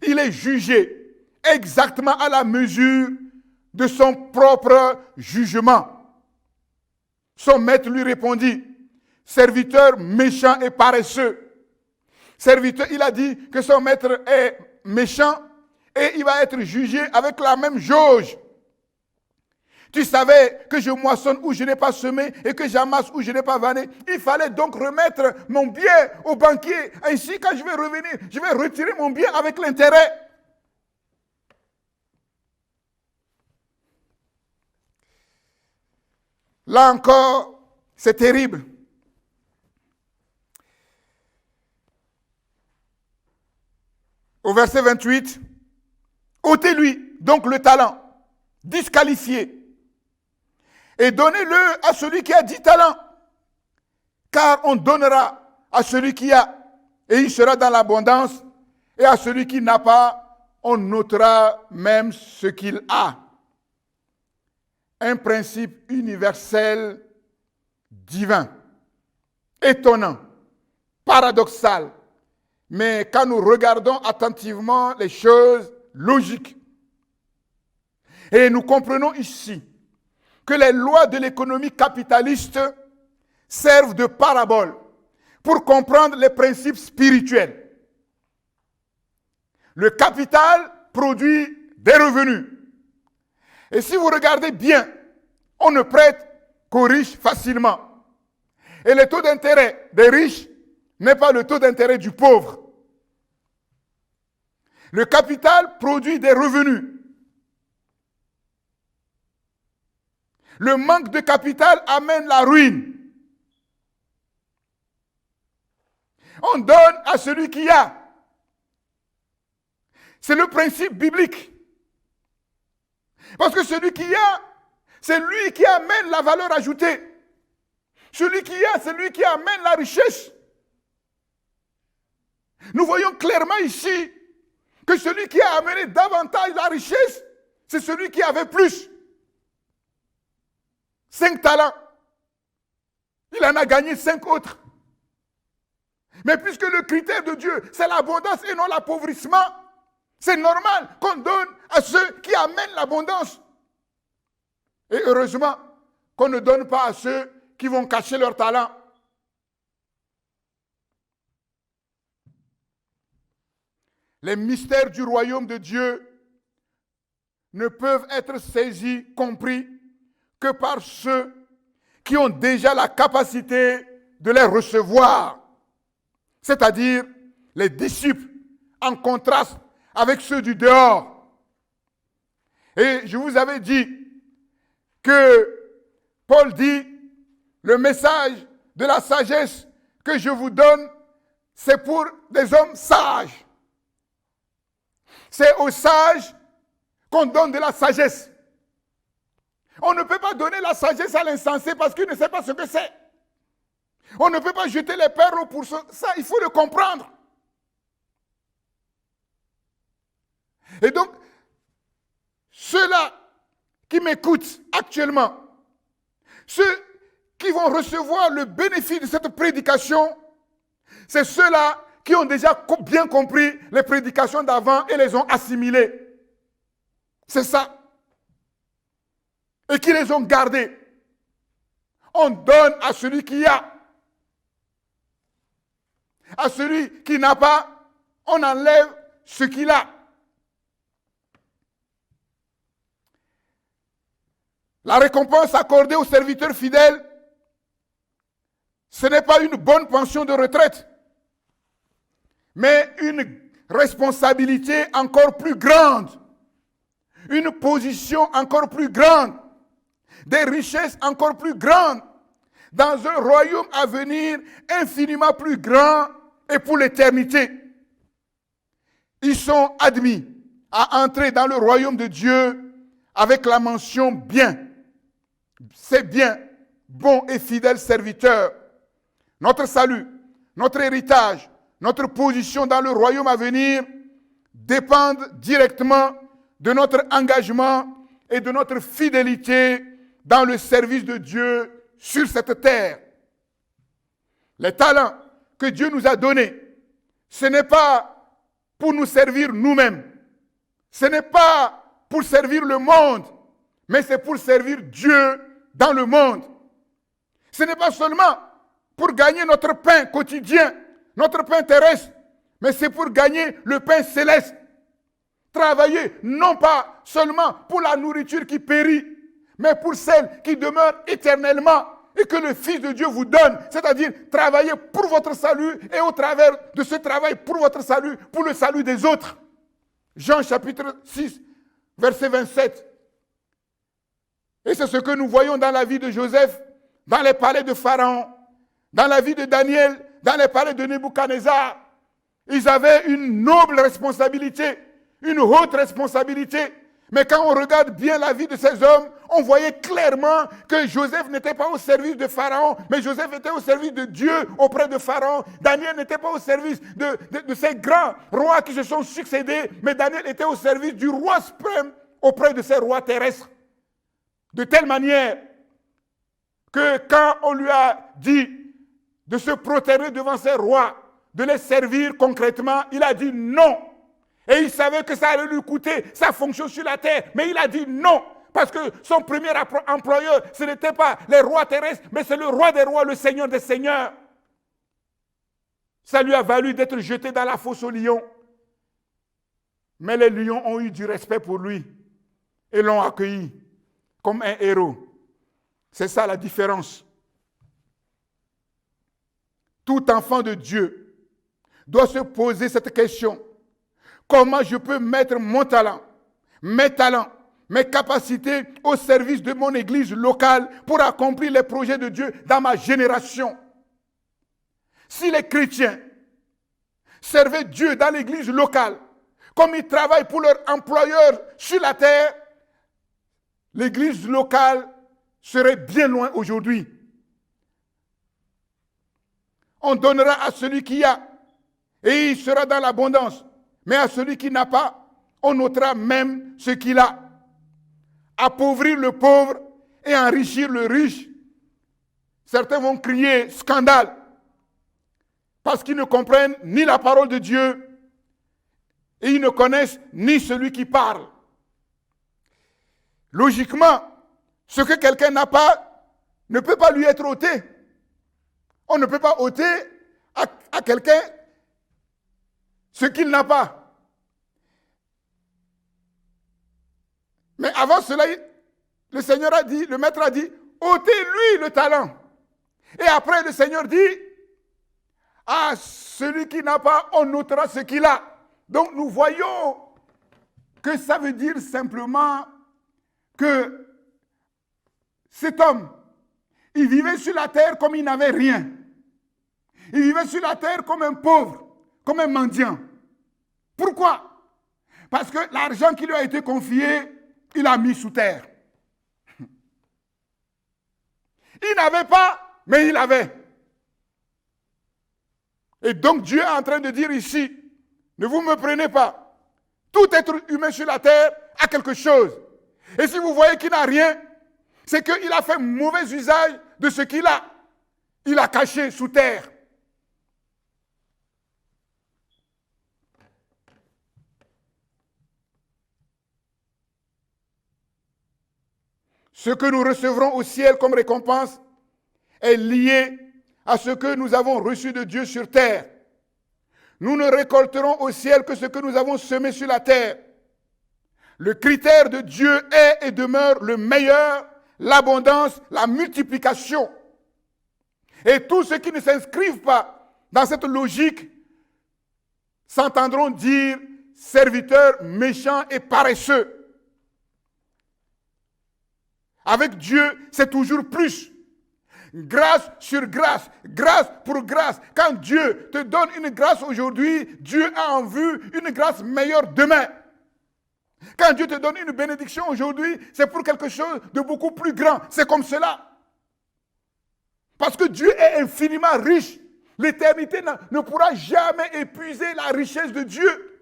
Il est jugé exactement à la mesure de son propre jugement. Son maître lui répondit, serviteur méchant et paresseux. Serviteur, il a dit que son maître est méchant et il va être jugé avec la même jauge. Tu savais que je moissonne où je n'ai pas semé et que j'amasse où je n'ai pas vanné. Il fallait donc remettre mon bien au banquier. Ainsi, quand je vais revenir, je vais retirer mon bien avec l'intérêt. Là encore, c'est terrible. Au verset 28, ôtez-lui donc le talent, disqualifié, et donnez-le à celui qui a 10 talents, car on donnera à celui qui a, et il sera dans l'abondance, et à celui qui n'a pas, on ôtera même ce qu'il a. Un principe universel, divin, étonnant, paradoxal, mais quand nous regardons attentivement les choses logiques, et nous comprenons ici que les lois de l'économie capitaliste servent de parabole pour comprendre les principes spirituels. Le capital produit des revenus. Et si vous regardez bien, on ne prête qu'aux riches facilement. Et le taux d'intérêt des riches n'est pas le taux d'intérêt du pauvre. Le capital produit des revenus. Le manque de capital amène la ruine. On donne à celui qui a. C'est le principe biblique. Parce que celui qui a, c'est lui qui amène la valeur ajoutée. Celui qui a, c'est lui qui amène la richesse. Nous voyons clairement ici que celui qui a amené davantage la richesse, c'est celui qui avait plus. 5 talents. Il en a gagné 5 autres. Mais puisque le critère de Dieu, c'est l'abondance et non l'appauvrissement, c'est normal qu'on donne à ceux qui amènent l'abondance. Et heureusement qu'on ne donne pas à ceux qui vont cacher leur talent. Les mystères du royaume de Dieu ne peuvent être saisis, compris, que par ceux qui ont déjà la capacité de les recevoir. C'est-à-dire les disciples, en contraste avec ceux du dehors. Et je vous avais dit que Paul dit, le message de la sagesse que je vous donne, c'est pour des hommes sages. C'est aux sages qu'on donne de la sagesse. On ne peut pas donner la sagesse à l'insensé parce qu'il ne sait pas ce que c'est. On ne peut pas jeter les perles pour ça, il faut le comprendre. Et donc, ceux-là qui m'écoutent actuellement, ceux qui vont recevoir le bénéfice de cette prédication, c'est ceux-là qui ont déjà bien compris les prédications d'avant et les ont assimilées. C'est ça. Et qui les ont gardées. On donne à celui qui a. À celui qui n'a pas, on enlève ce qu'il a. La récompense accordée aux serviteurs fidèles, ce n'est pas une bonne pension de retraite, mais une responsabilité encore plus grande, une position encore plus grande, des richesses encore plus grandes, dans un royaume à venir infiniment plus grand et pour l'éternité. Ils sont admis à entrer dans le royaume de Dieu avec la mention bien. C'est bien, bon et fidèle serviteur. Notre salut, notre héritage, notre position dans le royaume à venir dépendent directement de notre engagement et de notre fidélité dans le service de Dieu sur cette terre. Les talents que Dieu nous a donnés, ce n'est pas pour nous servir nous-mêmes. Ce n'est pas pour servir le monde, mais c'est pour servir Dieu dans le monde. Ce n'est pas seulement pour gagner notre pain quotidien, notre pain terrestre, mais c'est pour gagner le pain céleste. Travailler non pas seulement pour la nourriture qui périt, mais pour celle qui demeure éternellement et que le Fils de Dieu vous donne, c'est-à-dire travailler pour votre salut et au travers de ce travail pour votre salut, pour le salut des autres. Jean chapitre 6, verset 27. Et c'est ce que nous voyons dans la vie de Joseph, dans les palais de Pharaon, dans la vie de Daniel, dans les palais de Nebuchadnezzar. Ils avaient une noble responsabilité, une haute responsabilité. Mais quand on regarde bien la vie de ces hommes, on voyait clairement que Joseph n'était pas au service de Pharaon, mais Joseph était au service de Dieu auprès de Pharaon. Daniel n'était pas au service de ces grands rois qui se sont succédés, mais Daniel était au service du roi suprême auprès de ces rois terrestres. De telle manière que quand on lui a dit de se prosterner devant ces rois, de les servir concrètement, il a dit non. Et il savait que ça allait lui coûter sa fonction sur la terre, mais il a dit non. Parce que son premier employeur, ce n'était pas les rois terrestres, mais c'est le roi des rois, le Seigneur des seigneurs. Ça lui a valu d'être jeté dans la fosse aux lions. Mais les lions ont eu du respect pour lui et l'ont accueilli comme un héros. C'est ça la différence. Tout enfant de Dieu doit se poser cette question. Comment je peux mettre mon talent, mes talents, mes capacités au service de mon église locale pour accomplir les projets de Dieu dans ma génération? Si les chrétiens servaient Dieu dans l'église locale, comme ils travaillent pour leur employeur sur la terre, l'église locale serait bien loin aujourd'hui. On donnera à celui qui a, et il sera dans l'abondance. Mais à celui qui n'a pas, on notera même ce qu'il a. Appauvrir le pauvre et enrichir le riche. Certains vont crier scandale parce qu'ils ne comprennent ni la parole de Dieu et ils ne connaissent ni celui qui parle. Logiquement, ce que quelqu'un n'a pas ne peut pas lui être ôté. On ne peut pas ôter à quelqu'un ce qu'il n'a pas. Mais avant cela, le Seigneur a dit, le Maître a dit, ôtez-lui le talent. Et après, le Seigneur dit, à celui qui n'a pas, on ôtera ce qu'il a. Donc nous voyons que ça veut dire simplement que cet homme, il vivait sur la terre comme il n'avait rien. Il vivait sur la terre comme un pauvre, comme un mendiant. Pourquoi? Parce que l'argent qui lui a été confié, il l'a mis sous terre. Il n'avait pas, mais il avait. Et donc Dieu est en train de dire ici, ne vous me prenez pas. Tout être humain sur la terre a quelque chose. Et si vous voyez qu'il n'a rien, c'est qu'il a fait mauvais usage de ce qu'il a. Il a caché sous terre. Ce que nous recevrons au ciel comme récompense est lié à ce que nous avons reçu de Dieu sur terre. Nous ne récolterons au ciel que ce que nous avons semé sur la terre. Le critère de Dieu est et demeure le meilleur, l'abondance, la multiplication. Et tous ceux qui ne s'inscrivent pas dans cette logique s'entendront dire serviteurs méchants et paresseux. Avec Dieu, c'est toujours plus. Grâce sur grâce, grâce pour grâce. Quand Dieu te donne une grâce aujourd'hui, Dieu a en vue une grâce meilleure demain. Quand Dieu te donne une bénédiction aujourd'hui, c'est pour quelque chose de beaucoup plus grand. C'est comme cela. Parce que Dieu est infiniment riche. L'éternité ne pourra jamais épuiser la richesse de Dieu.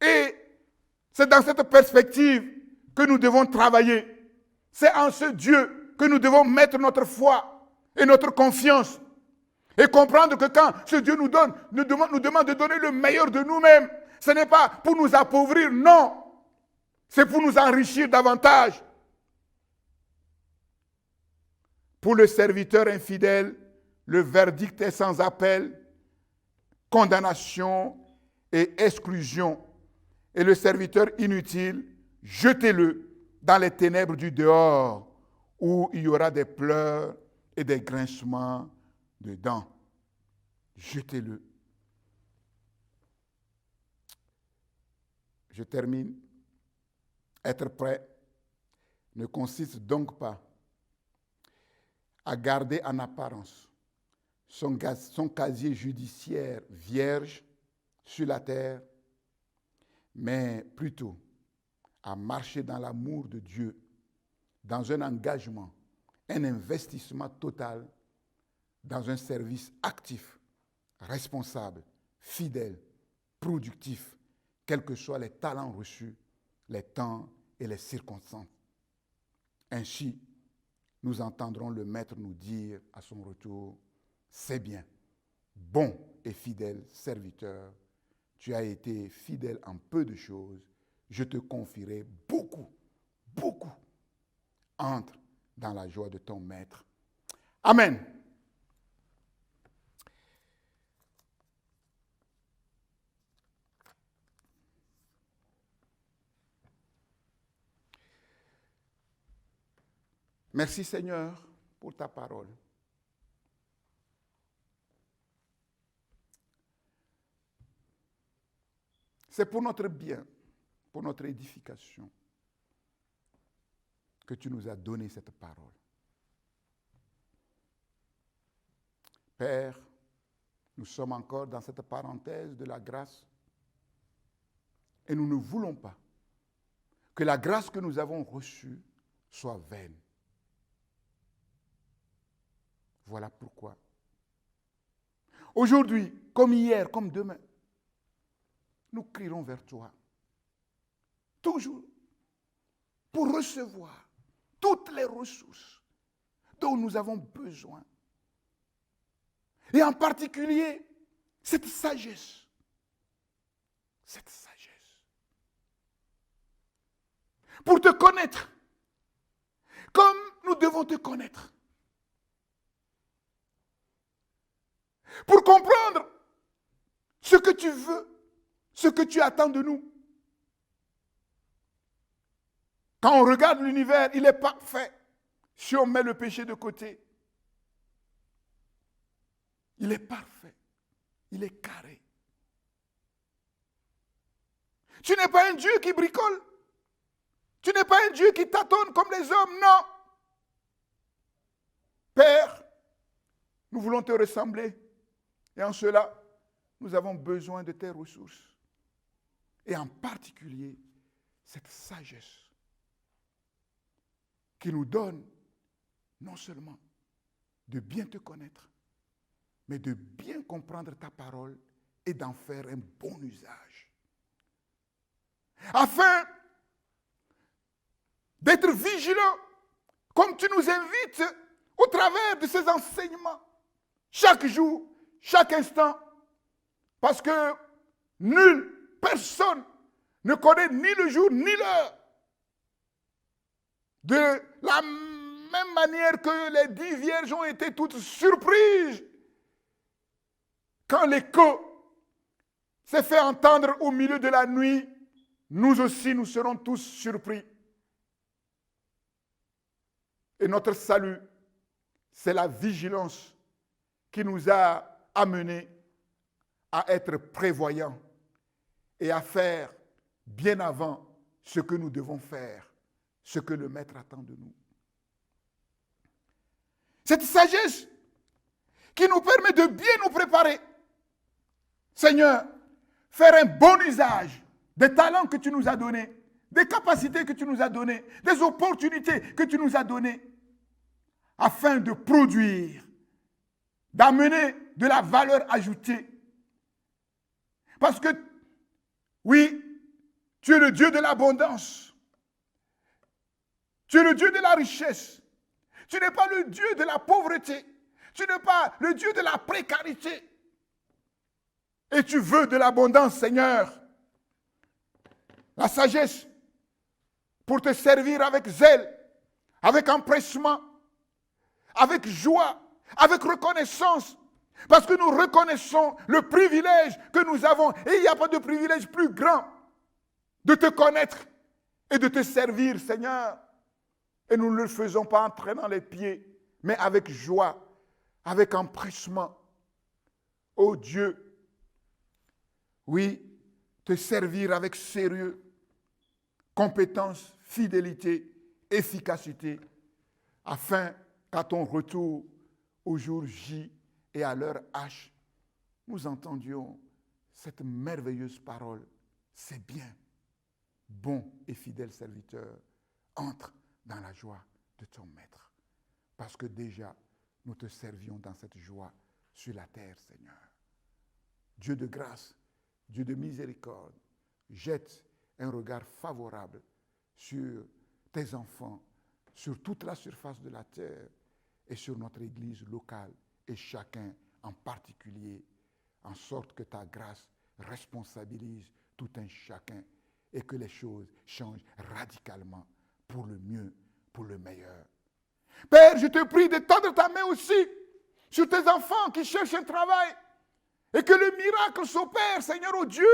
Et c'est dans cette perspective que nous devons travailler. C'est en ce Dieu que nous devons mettre notre foi et notre confiance. Et comprendre que quand ce Dieu nous demande de donner le meilleur de nous-mêmes, ce n'est pas pour nous appauvrir, non. C'est pour nous enrichir davantage. Pour le serviteur infidèle, le verdict est sans appel, condamnation et exclusion. Et le serviteur inutile, jetez-le dans les ténèbres du dehors, où il y aura des pleurs et des grincements de dents. Jetez-le. Je termine. Être prêt ne consiste donc pas à garder en apparence son casier judiciaire vierge sur la terre, mais plutôt à marcher dans l'amour de Dieu, dans un engagement, un investissement total, dans un service actif, responsable, fidèle, productif, quels que soient les talents reçus, les temps et les circonstances. Ainsi, nous entendrons le Maître nous dire à son retour, « C'est bien, bon et fidèle serviteur, tu as été fidèle en peu de choses, je te confierai beaucoup, beaucoup. Entre dans la joie de ton Maître. » Amen. Merci Seigneur pour ta parole. C'est pour notre bien, pour notre édification, que tu nous as donné cette parole. Père, nous sommes encore dans cette parenthèse de la grâce et nous ne voulons pas que la grâce que nous avons reçue soit vaine. Voilà pourquoi. Aujourd'hui, comme hier, comme demain, nous crierons vers toi. Toujours pour recevoir toutes les ressources dont nous avons besoin. Et en particulier, cette sagesse. Cette sagesse. Pour te connaître comme nous devons te connaître. Pour comprendre ce que tu veux, ce que tu attends de nous. Quand on regarde l'univers, il est parfait. Si on met le péché de côté, il est parfait. Il est carré. Tu n'es pas un Dieu qui bricole. Tu n'es pas un Dieu qui tâtonne comme les hommes, non. Père, nous voulons te ressembler. Et en cela, nous avons besoin de tes ressources. Et en particulier, cette sagesse qui nous donne non seulement de bien te connaître, mais de bien comprendre ta parole et d'en faire un bon usage. Afin d'être vigilant, comme tu nous invites au travers de ces enseignements, chaque jour, chaque instant, parce que personne ne connaît ni le jour ni l'heure. De la même manière que les 10 vierges ont été toutes surprises quand l'écho s'est fait entendre au milieu de la nuit, nous aussi nous serons tous surpris. Et notre salut, c'est la vigilance qui nous a amenés à être prévoyants et à faire bien avant ce que nous devons faire, ce que le Maître attend de nous. Cette sagesse qui nous permet de bien nous préparer. Seigneur, faire un bon usage des talents que tu nous as donnés, des capacités que tu nous as données, des opportunités que tu nous as données, afin de produire, d'amener de la valeur ajoutée. Parce que, oui, tu es le Dieu de l'abondance. Tu es le Dieu de la richesse. Tu n'es pas le Dieu de la pauvreté. Tu n'es pas le Dieu de la précarité. Et tu veux de l'abondance, Seigneur. La sagesse pour te servir avec zèle, avec empressement, avec joie, avec reconnaissance. Parce que nous reconnaissons le privilège que nous avons. Et il n'y a pas de privilège plus grand de te connaître et de te servir, Seigneur. Et nous ne le faisons pas en traînant les pieds, mais avec joie, avec empressement. Oh Dieu, oui, te servir avec sérieux, compétence, fidélité, efficacité, afin qu'à ton retour au jour J et à l'heure H, nous entendions cette merveilleuse parole. C'est bien, bon et fidèle serviteur, entre dans la joie de ton Maître. Parce que déjà, nous te servions dans cette joie sur la terre, Seigneur. Dieu de grâce, Dieu de miséricorde, jette un regard favorable sur tes enfants, sur toute la surface de la terre et sur notre Église locale et chacun en particulier, en sorte que ta grâce responsabilise tout un chacun et que les choses changent radicalement pour le mieux, pour le meilleur. Père, je te prie de tendre ta main aussi sur tes enfants qui cherchent un travail et que le miracle s'opère, Seigneur, oh Dieu.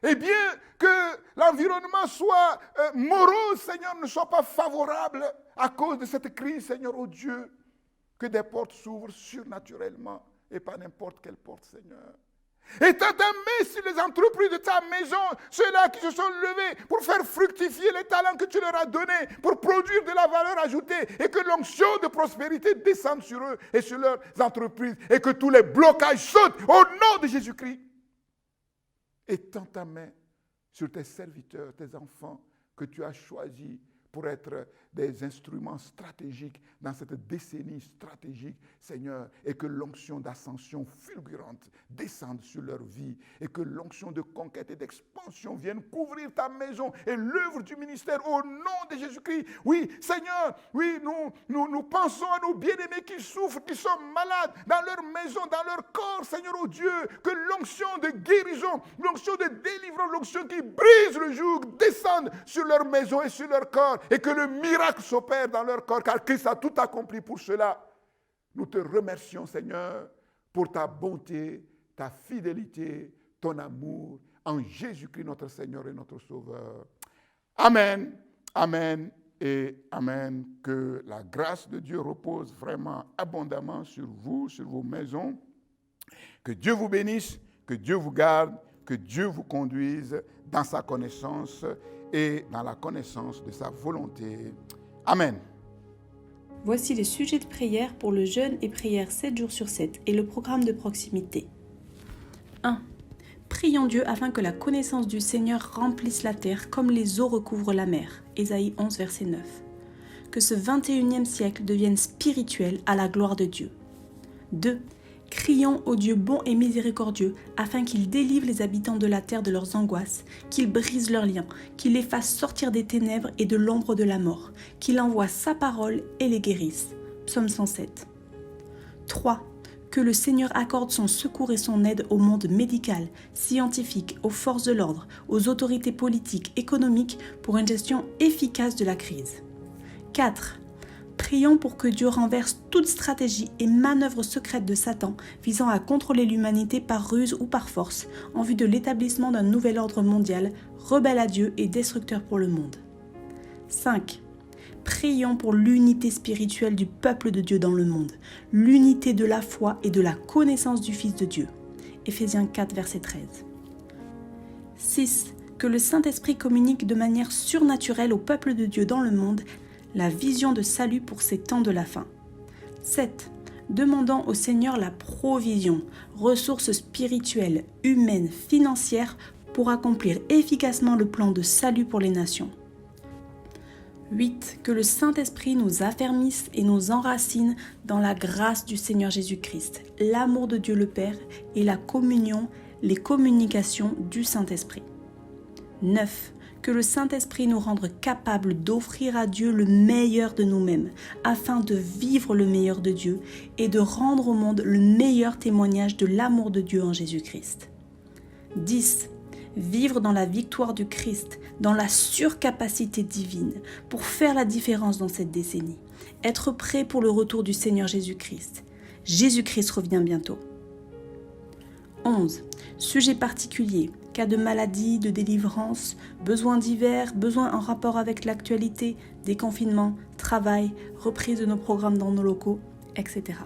Et bien que l'environnement soit morose, Seigneur, ne soit pas favorable à cause de cette crise, Seigneur, oh Dieu. Que des portes s'ouvrent surnaturellement et pas n'importe quelle porte, Seigneur. Et ta main sur les entreprises de ta maison, ceux-là qui se sont levés pour faire fructifier les talents que tu leur as donnés, pour produire de la valeur ajoutée, et que l'onction de prospérité descende sur eux et sur leurs entreprises, et que tous les blocages sautent au nom de Jésus-Christ. Étends ta main sur tes serviteurs, tes enfants que tu as choisis pour être des instruments stratégiques dans cette décennie stratégique, Seigneur, et que l'onction d'ascension fulgurante descende sur leur vie, et que l'onction de conquête et d'expansion vienne couvrir ta maison et l'œuvre du ministère au nom de Jésus-Christ. Oui, Seigneur, oui, nous pensons à nos bien-aimés qui souffrent, qui sont malades dans leur maison, dans leur corps, Seigneur, oh Dieu, que l'onction de guérison, l'onction de délivrance, l'onction qui brise le joug descende sur leur maison et sur leur corps, et que le miracle s'opère dans leur corps, car Christ a tout accompli pour cela. Nous te remercions, Seigneur, pour ta bonté, ta fidélité, ton amour, en Jésus-Christ notre Seigneur et notre Sauveur. Amen, amen et amen. Que la grâce de Dieu repose vraiment abondamment sur vous, sur vos maisons. Que Dieu vous bénisse, que Dieu vous garde, que Dieu vous conduise dans sa connaissance et dans la connaissance de sa volonté. Amen. Voici les sujets de prière pour le jeûne et prière 7 jours sur 7 et le programme de proximité. 1. Prions Dieu afin que la connaissance du Seigneur remplisse la terre comme les eaux recouvrent la mer. Ésaïe 11, verset 9. Que ce 21e siècle devienne spirituel à la gloire de Dieu. 2. Crions au Dieu bon et miséricordieux afin qu'il délivre les habitants de la terre de leurs angoisses, qu'il brise leurs liens, qu'il les fasse sortir des ténèbres et de l'ombre de la mort, qu'il envoie sa parole et les guérisse. Psaume 107. 3. Que le Seigneur accorde son secours et son aide au monde médical, scientifique, aux forces de l'ordre, aux autorités politiques, économiques pour une gestion efficace de la crise. 4. Prions pour que Dieu renverse toute stratégie et manœuvre secrète de Satan visant à contrôler l'humanité par ruse ou par force en vue de l'établissement d'un nouvel ordre mondial, rebelle à Dieu et destructeur pour le monde. 5. Prions pour l'unité spirituelle du peuple de Dieu dans le monde, l'unité de la foi et de la connaissance du Fils de Dieu. Éphésiens 4, verset 13. 6. Que le Saint-Esprit communique de manière surnaturelle au peuple de Dieu dans le monde la vision de salut pour ces temps de la fin. 7. Demandant au Seigneur la provision, ressources spirituelles, humaines, financières pour accomplir efficacement le plan de salut pour les nations. 8. Que le Saint-Esprit nous affermisse et nous enracine dans la grâce du Seigneur Jésus-Christ, l'amour de Dieu le Père et la communion, les communications du Saint-Esprit. 9. Que le Saint-Esprit nous rende capables d'offrir à Dieu le meilleur de nous-mêmes, afin de vivre le meilleur de Dieu et de rendre au monde le meilleur témoignage de l'amour de Dieu en Jésus-Christ. 10. Vivre dans la victoire du Christ, dans la surcapacité divine, pour faire la différence dans cette décennie. Être prêt pour le retour du Seigneur Jésus-Christ. Jésus-Christ revient bientôt. 11. Sujet particulier, cas de maladie, de délivrance, besoins divers, besoins en rapport avec l'actualité, déconfinement, travail, reprise de nos programmes dans nos locaux, etc.